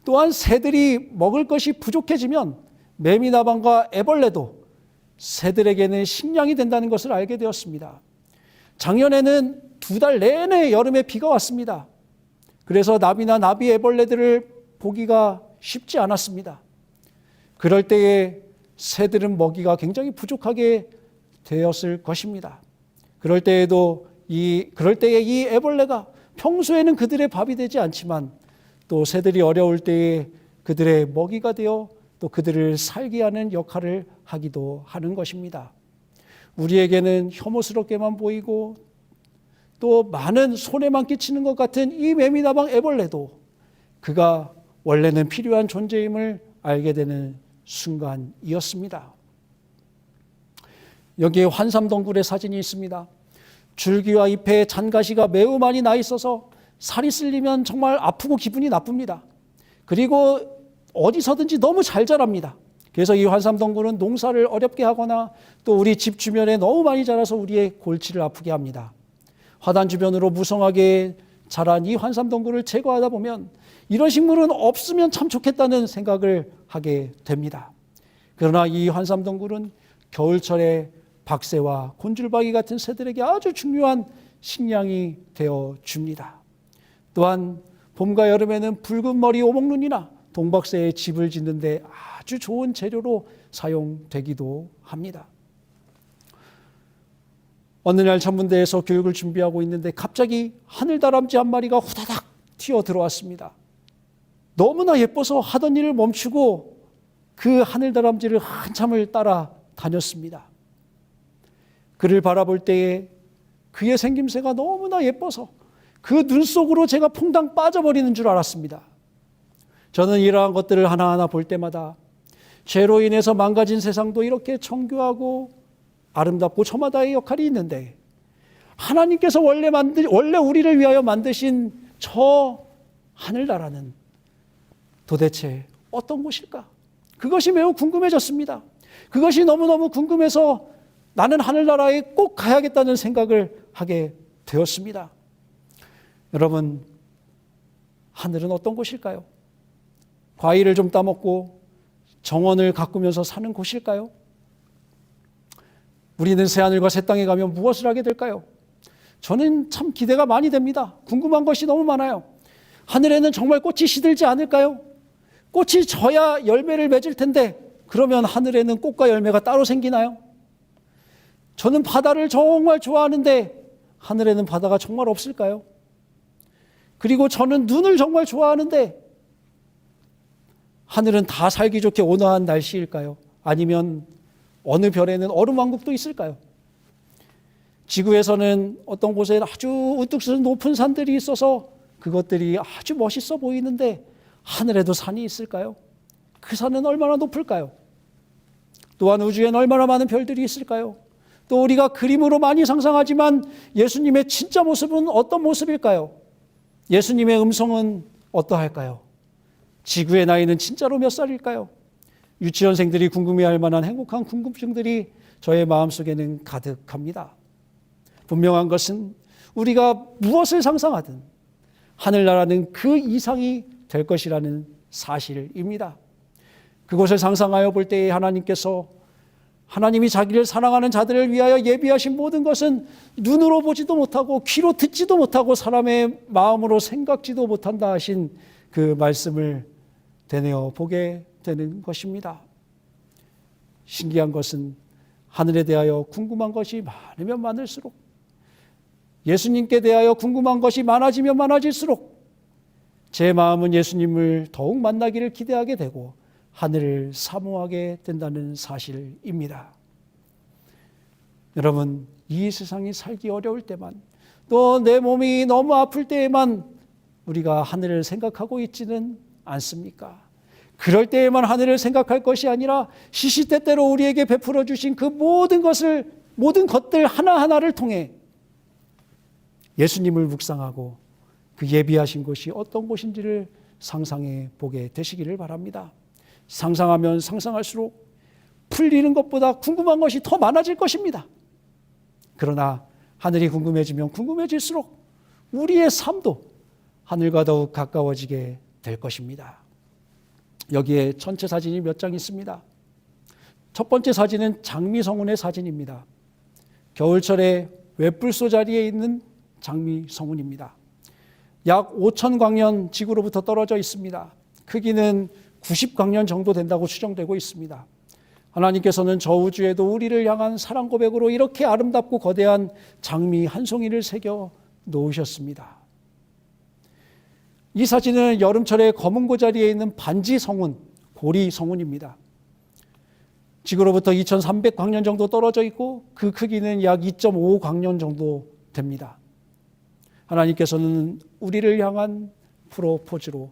또한 새들이 먹을 것이 부족해지면 매미나방과 애벌레도 새들에게는 식량이 된다는 것을 알게 되었습니다. 작년에는 2달 내내 여름에 비가 왔습니다. 그래서 나비나 나비 애벌레들을 보기가 쉽지 않았습니다. 그럴 때에 새들은 먹이가 굉장히 부족하게 되었을 것입니다. 그럴 때에 이 애벌레가 평소에는 그들의 밥이 되지 않지만 또 새들이 어려울 때에 그들의 먹이가 되어 또 그들을 살게 하는 역할을 하기도 하는 것입니다. 우리에게는 혐오스럽게만 보이고 또 많은 손해만 끼치는 것 같은 이 매미다방 애벌레도 그가 원래는 필요한 존재임을 알게 되는 순간이었습니다. 여기에 환삼덩굴의 사진이 있습니다. 줄기와 잎에 잔가시가 매우 많이 나 있어서 살이 쓸리면 정말 아프고 기분이 나쁩니다. 그리고 어디서든지 너무 잘 자랍니다. 그래서 이 환삼덩굴은 농사를 어렵게 하거나 또 우리 집 주변에 너무 많이 자라서 우리의 골치를 아프게 합니다. 화단 주변으로 무성하게 자란 이 환삼덩굴을 제거하다 보면 이런 식물은 없으면 참 좋겠다는 생각을 하게 됩니다. 그러나 이 환삼덩굴은 겨울철에 박새와 곤줄박이 같은 새들에게 아주 중요한 식량이 되어 줍니다. 또한 봄과 여름에는 붉은 머리 오목눈이나 동박새의 집을 짓는 데 아주 좋은 재료로 사용되기도 합니다. 어느 날 천문대에서 교육을 준비하고 있는데 갑자기 하늘다람쥐 한 마리가 후다닥 튀어 들어왔습니다. 너무나 예뻐서 하던 일을 멈추고 그 하늘다람쥐를 한참을 따라 다녔습니다. 그를 바라볼 때에 그의 생김새가 너무나 예뻐서 그 눈 속으로 제가 퐁당 빠져버리는 줄 알았습니다. 저는 이러한 것들을 하나하나 볼 때마다 죄로 인해서 망가진 세상도 이렇게 정교하고 아름답고 저마다의 역할이 있는데 하나님께서 원래 우리를 위하여 만드신 저 하늘나라는 도대체 어떤 곳일까? 그것이 매우 궁금해졌습니다. 그것이 너무너무 궁금해서 나는 하늘나라에 꼭 가야겠다는 생각을 하게 되었습니다. 여러분, 하늘은 어떤 곳일까요? 과일을 좀 따먹고 정원을 가꾸면서 사는 곳일까요? 우리는 새하늘과 새 땅에 가면 무엇을 하게 될까요? 저는 참 기대가 많이 됩니다. 궁금한 것이 너무 많아요. 하늘에는 정말 꽃이 시들지 않을까요? 꽃이 져야 열매를 맺을 텐데 그러면 하늘에는 꽃과 열매가 따로 생기나요? 저는 바다를 정말 좋아하는데 하늘에는 바다가 정말 없을까요? 그리고 저는 눈을 정말 좋아하는데 하늘은 다 살기 좋게 온화한 날씨일까요? 아니면 어느 별에는 얼음왕국도 있을까요? 지구에서는 어떤 곳에 아주 우뚝 서 높은 산들이 있어서 그것들이 아주 멋있어 보이는데 하늘에도 산이 있을까요? 그 산은 얼마나 높을까요? 또한 우주에는 얼마나 많은 별들이 있을까요? 또 우리가 그림으로 많이 상상하지만 예수님의 진짜 모습은 어떤 모습일까요? 예수님의 음성은 어떠할까요? 지구의 나이는 진짜로 몇 살일까요? 유치원생들이 궁금해할 만한 행복한 궁금증들이 저의 마음속에는 가득합니다. 분명한 것은 우리가 무엇을 상상하든 하늘나라는 그 이상이 될 것이라는 사실입니다. 그것을 상상하여 볼 때에 하나님이 자기를 사랑하는 자들을 위하여 예비하신 모든 것은 눈으로 보지도 못하고 귀로 듣지도 못하고 사람의 마음으로 생각지도 못한다 하신 그 말씀을 되뇌어 보게 되는 것입니다. 신기한 것은 하늘에 대하여 궁금한 것이 많으면 많을수록 예수님께 대하여 궁금한 것이 많아지면 많아질수록 제 마음은 예수님을 더욱 만나기를 기대하게 되고 하늘을 사모하게 된다는 사실입니다. 여러분, 이 세상이 살기 어려울 때만 또 내 몸이 너무 아플 때에만 우리가 하늘을 생각하고 있지는 않습니까? 그럴 때에만 하늘을 생각할 것이 아니라 시시때때로 우리에게 베풀어 주신 그 모든 것들 하나하나를 통해 예수님을 묵상하고 그 예비하신 곳이 어떤 곳인지를 상상해 보게 되시기를 바랍니다. 상상하면 상상할수록 풀리는 것보다 궁금한 것이 더 많아질 것입니다. 그러나 하늘이 궁금해지면 궁금해질수록 우리의 삶도 하늘과 더욱 가까워지게 될 것입니다. 여기에 전체 사진이 몇 장 있습니다. 첫 번째 사진은 장미성운의 사진입니다. 겨울철에 웹불소 자리에 있는 장미성운입니다. 약 5,000광년 지구로부터 떨어져 있습니다. 크기는 90광년 정도 된다고 추정되고 있습니다. 하나님께서는 저 우주에도 우리를 향한 사랑 고백으로 이렇게 아름답고 거대한 장미 한 송이를 새겨 놓으셨습니다. 이 사진은 여름철에 검은고 자리에 있는 반지 성운, 고리 성운입니다. 지구로부터 2300광년 정도 떨어져 있고 그 크기는 약 2.5광년 정도 됩니다. 하나님께서는 우리를 향한 프로포즈로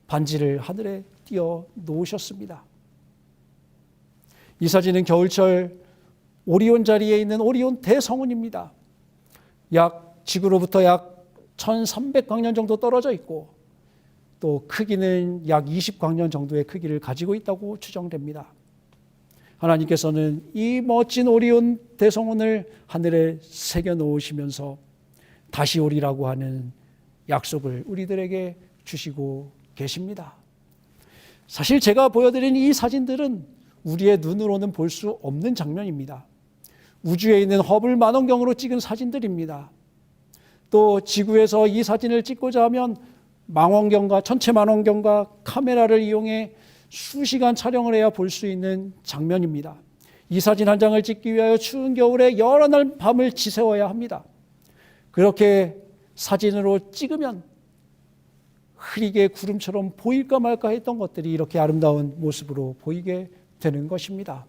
반지를 하늘에 띄워 놓으셨습니다. 이 사진은 겨울철 오리온 자리에 있는 오리온 대성운입니다. 지구로부터 약 1300광년 정도 떨어져 있고 또 크기는 약 20광년 정도의 크기를 가지고 있다고 추정됩니다. 하나님께서는 이 멋진 오리온 대성운을 하늘에 새겨 놓으시면서 다시 오리라고 하는 약속을 우리들에게 주시고 계십니다. 사실 제가 보여드린 이 사진들은 우리의 눈으로는 볼 수 없는 장면입니다. 우주에 있는 허블 만원경으로 찍은 사진들입니다. 또 지구에서 이 사진을 찍고자 하면 망원경과 전체 망원경과 카메라를 이용해 수시간 촬영을 해야 볼 수 있는 장면입니다. 이 사진 한 장을 찍기 위하여 추운 겨울에 여러 날 밤을 지새워야 합니다. 그렇게 사진으로 찍으면 흐리게 구름처럼 보일까 말까 했던 것들이 이렇게 아름다운 모습으로 보이게 되는 것입니다.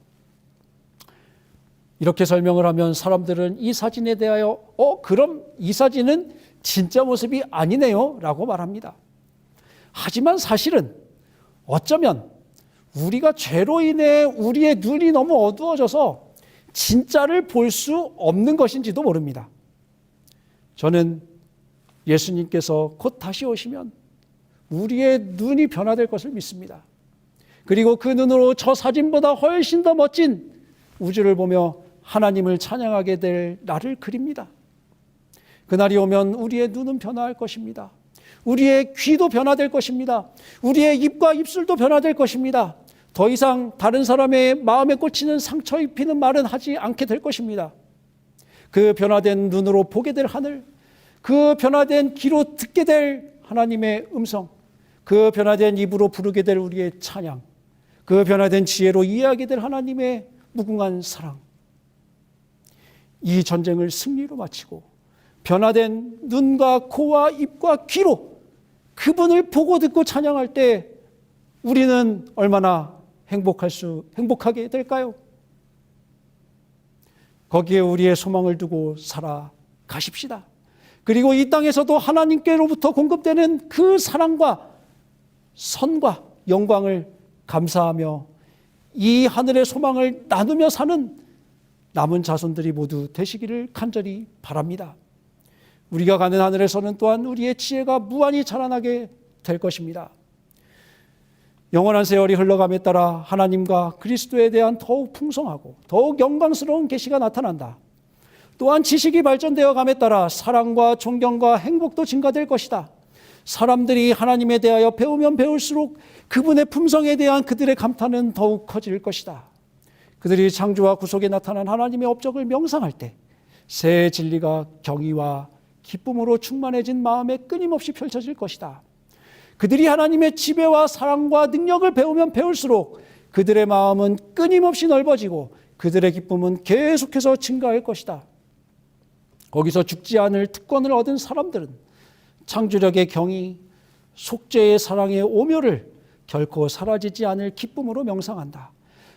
이렇게 설명을 하면 사람들은 이 사진에 대하여 그럼 이 사진은 진짜 모습이 아니네요 라고 말합니다. 하지만 사실은 어쩌면 우리가 죄로 인해 우리의 눈이 너무 어두워져서 진짜를 볼 수 없는 것인지도 모릅니다. 저는 예수님께서 곧 다시 오시면 우리의 눈이 변화될 것을 믿습니다. 그리고 그 눈으로 저 사진보다 훨씬 더 멋진 우주를 보며 하나님을 찬양하게 될 날을 그립니다. 그날이 오면 우리의 눈은 변화할 것입니다. 우리의 귀도 변화될 것입니다. 우리의 입과 입술도 변화될 것입니다. 더 이상 다른 사람의 마음에 꽂히는 상처 입히는 말은 하지 않게 될 것입니다. 그 변화된 눈으로 보게 될 하늘, 그 변화된 귀로 듣게 될 하나님의 음성, 그 변화된 입으로 부르게 될 우리의 찬양, 그 변화된 지혜로 이해하게 될 하나님의 무궁한 사랑. 이 전쟁을 승리로 마치고 변화된 눈과 코와 입과 귀로 그분을 보고 듣고 찬양할 때 우리는 얼마나 행복하게 될까요? 거기에 우리의 소망을 두고 살아가십시다. 그리고 이 땅에서도 하나님께로부터 공급되는 그 사랑과 선과 영광을 감사하며 이 하늘의 소망을 나누며 사는 남은 자손들이 모두 되시기를 간절히 바랍니다. 우리가 가는 하늘에서는 또한 우리의 지혜가 무한히 자라나게 될 것입니다. 영원한 세월이 흘러감에 따라 하나님과 그리스도에 대한 더욱 풍성하고 더욱 영광스러운 계시가 나타난다. 또한 지식이 발전되어 감에 따라 사랑과 존경과 행복도 증가될 것이다. 사람들이 하나님에 대하여 배우면 배울수록 그분의 품성에 대한 그들의 감탄은 더욱 커질 것이다. 그들이 창조와 구속에 나타난 하나님의 업적을 명상할 때 새 진리가 경의와 기쁨으로 충만해진 마음에 끊임없이 펼쳐질 것이다. 그들이 하나님의 지배와 사랑과 능력을 배우면 배울수록 그들의 마음은 끊임없이 넓어지고 그들의 기쁨은 계속해서 증가할 것이다. 거기서 죽지 않을 특권을 얻은 사람들은 창조력의 경이, 속죄의 사랑의 오묘를 결코 사라지지 않을 기쁨으로 명상한다.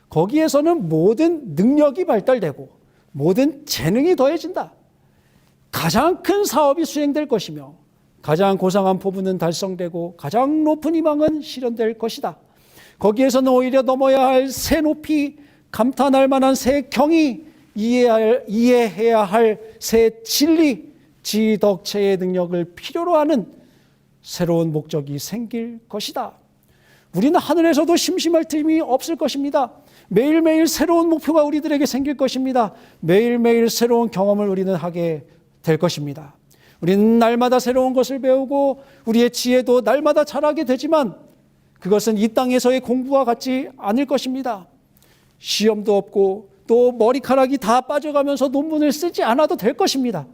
거기에서는 모든 능력이 발달되고 모든 재능이 더해진다. 가장 큰 사업이 수행될 것이며 가장 고상한 포부는 달성되고 가장 높은 희망은 실현될 것이다. 거기에서는 오히려 넘어야 할 새 높이, 감탄할 만한 새 경이, 이해해야 할 새 진리, 지덕체의 능력을 필요로 하는 새로운 목적이 생길 것이다. 우리는 하늘에서도 심심할 틈이 없을 것입니다. 매일매일 새로운 목표가 우리들에게 생길 것입니다. 매일매일 새로운 경험을 우리는 하게 될 것입니다. 우리는 날마다 새로운 것을 배우고 우리의 지혜도 날마다 자라게 되지만 그것은 이 땅에서의 공부와 같지 않을 것입니다. 시험도 없고 또 머리카락이 다 빠져가면서 논문을 쓰지 않아도 될 것입니다.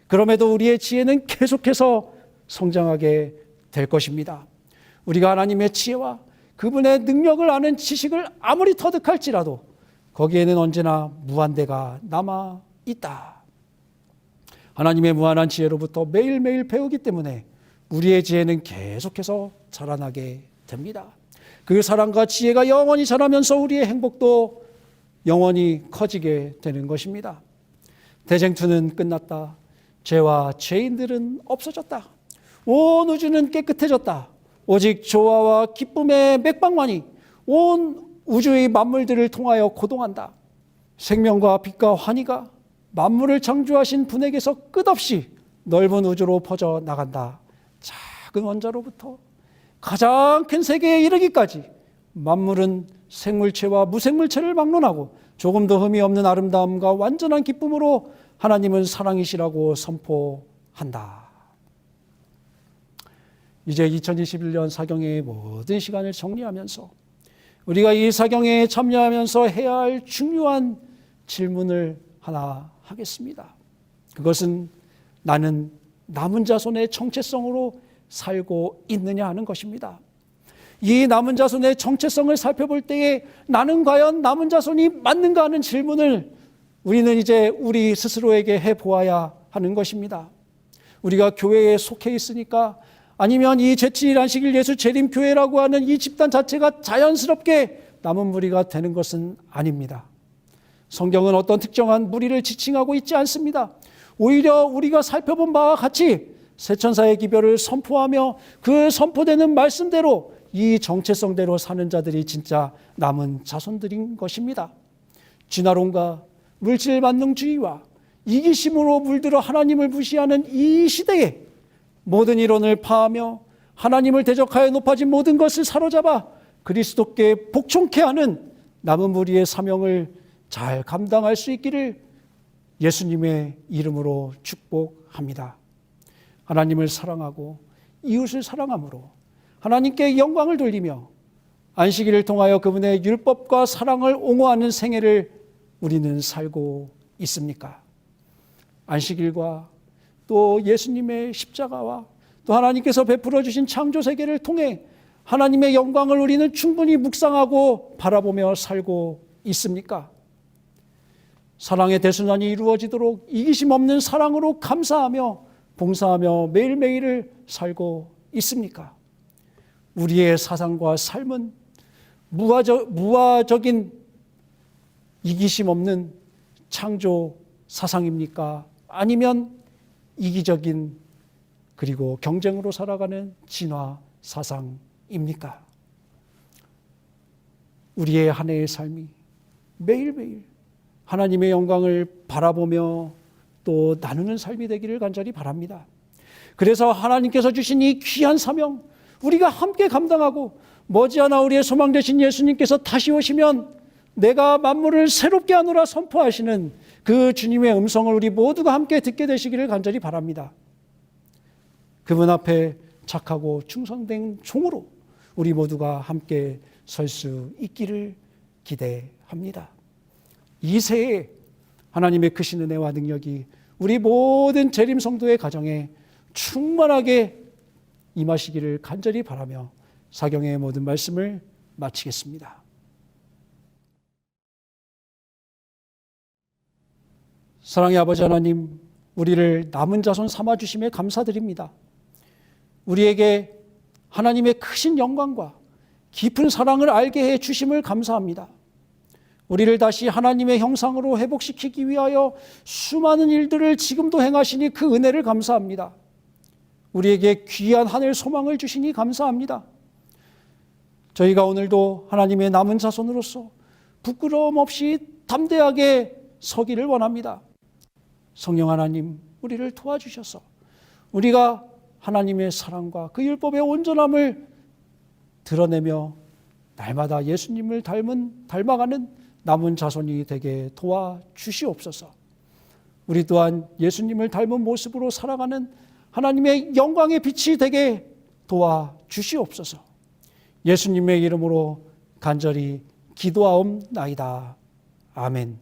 그럼에도 우리의 지혜는 계속해서 성장하게 될 것입니다. 우리가 하나님의 지혜와 그분의 능력을 아는 지식을 아무리 터득할지라도 거기에는 언제나 무한대가 남아 있다. 하나님의 무한한 지혜로부터 매일매일 배우기 때문에 우리의 지혜는 계속해서 자라나게 됩니다. 그 사랑과 지혜가 영원히 자라면서 우리의 행복도 영원히 커지게 되는 것입니다. 대쟁투는 끝났다. 죄와 죄인들은 없어졌다. 온 우주는 깨끗해졌다. 오직 조화와 기쁨의 맥박만이 온 우주의 만물들을 통하여 고동한다. 생명과 빛과 환희가 만물을 창조하신 분에게서 끝없이 넓은 우주로 퍼져 나간다. 작은 원자로부터 가장 큰 세계에 이르기까지 만물은 생물체와 무생물체를 막론하고 조금도 흠이 없는 아름다움과 완전한 기쁨으로 하나님은 사랑이시라고 선포한다. 이제 2021년 사경의 모든 시간을 정리하면서 우리가 이 사경에 참여하면서 해야 할 중요한 질문을 하나 하겠습니다. 그것은 나는 남은 자손의 정체성으로 살고 있느냐 하는 것입니다. 이 남은 자손의 정체성을 살펴볼 때에 나는 과연 남은 자손이 맞는가 하는 질문을 우리는 이제 우리 스스로에게 해보아야 하는 것입니다. 우리가 교회에 속해 있으니까 아니면 이 제7일 안식일 예수 재림교회라고 하는 이 집단 자체가 자연스럽게 남은 무리가 되는 것은 아닙니다. 성경은 어떤 특정한 무리를 지칭하고 있지 않습니다. 오히려 우리가 살펴본 바와 같이 세천사의 기별을 선포하며 그 선포되는 말씀대로 이 정체성대로 사는 자들이 진짜 남은 자손들인 것입니다. 진화론과 물질 만능주의와 이기심으로 물들어 하나님을 무시하는 이 시대에 모든 이론을 파하며 하나님을 대적하여 높아진 모든 것을 사로잡아 그리스도께 복종케 하는 남은 무리의 사명을 잘 감당할 수 있기를 예수님의 이름으로 축복합니다. 하나님을 사랑하고 이웃을 사랑함으로 하나님께 영광을 돌리며 안식일을 통하여 그분의 율법과 사랑을 옹호하는 생애를 우리는 살고 있습니까? 안식일과 또 예수님의 십자가와 또 하나님께서 베풀어 주신 창조 세계를 통해 하나님의 영광을 우리는 충분히 묵상하고 바라보며 살고 있습니까? 사랑의 대순환이 이루어지도록 이기심 없는 사랑으로 감사하며 봉사하며 매일매일을 살고 있습니까? 우리의 사상과 삶은 무화적인 이기심 없는 창조 사상입니까? 아니면 이기적인 그리고 경쟁으로 살아가는 진화 사상입니까? 우리의 한 해의 삶이 매일매일 하나님의 영광을 바라보며 또 나누는 삶이 되기를 간절히 바랍니다. 그래서 하나님께서 주신 이 귀한 사명 우리가 함께 감당하고 머지않아 우리의 소망 되신 예수님께서 다시 오시면 내가 만물을 새롭게 하노라 선포하시는 그 주님의 음성을 우리 모두가 함께 듣게 되시기를 간절히 바랍니다. 그분 앞에 착하고 충성된 종으로 우리 모두가 함께 설 수 있기를 기대합니다. 이 새해 하나님의 크신 은혜와 능력이 우리 모든 재림 성도의 가정에 충만하게 임하시기를 간절히 바라며 사경의 모든 말씀을 마치겠습니다. 사랑의 아버지 하나님, 우리를 남은 자손 삼아주심에 감사드립니다. 우리에게 하나님의 크신 영광과 깊은 사랑을 알게 해 주심을 감사합니다. 우리를 다시 하나님의 형상으로 회복시키기 위하여 수많은 일들을 지금도 행하시니 그 은혜를 감사합니다. 우리에게 귀한 하늘 소망을 주시니 감사합니다. 저희가 오늘도 하나님의 남은 자손으로서 부끄러움 없이 담대하게 서기를 원합니다. 성령 하나님, 우리를 도와주셔서 우리가 하나님의 사랑과 그 율법의 온전함을 드러내며 날마다 예수님을 닮아가는 남은 자손이 되게 도와주시옵소서. 우리 또한 예수님을 닮은 모습으로 살아가는 하나님의 영광의 빛이 되게 도와주시옵소서. 예수님의 이름으로 간절히 기도하옵나이다. 아멘.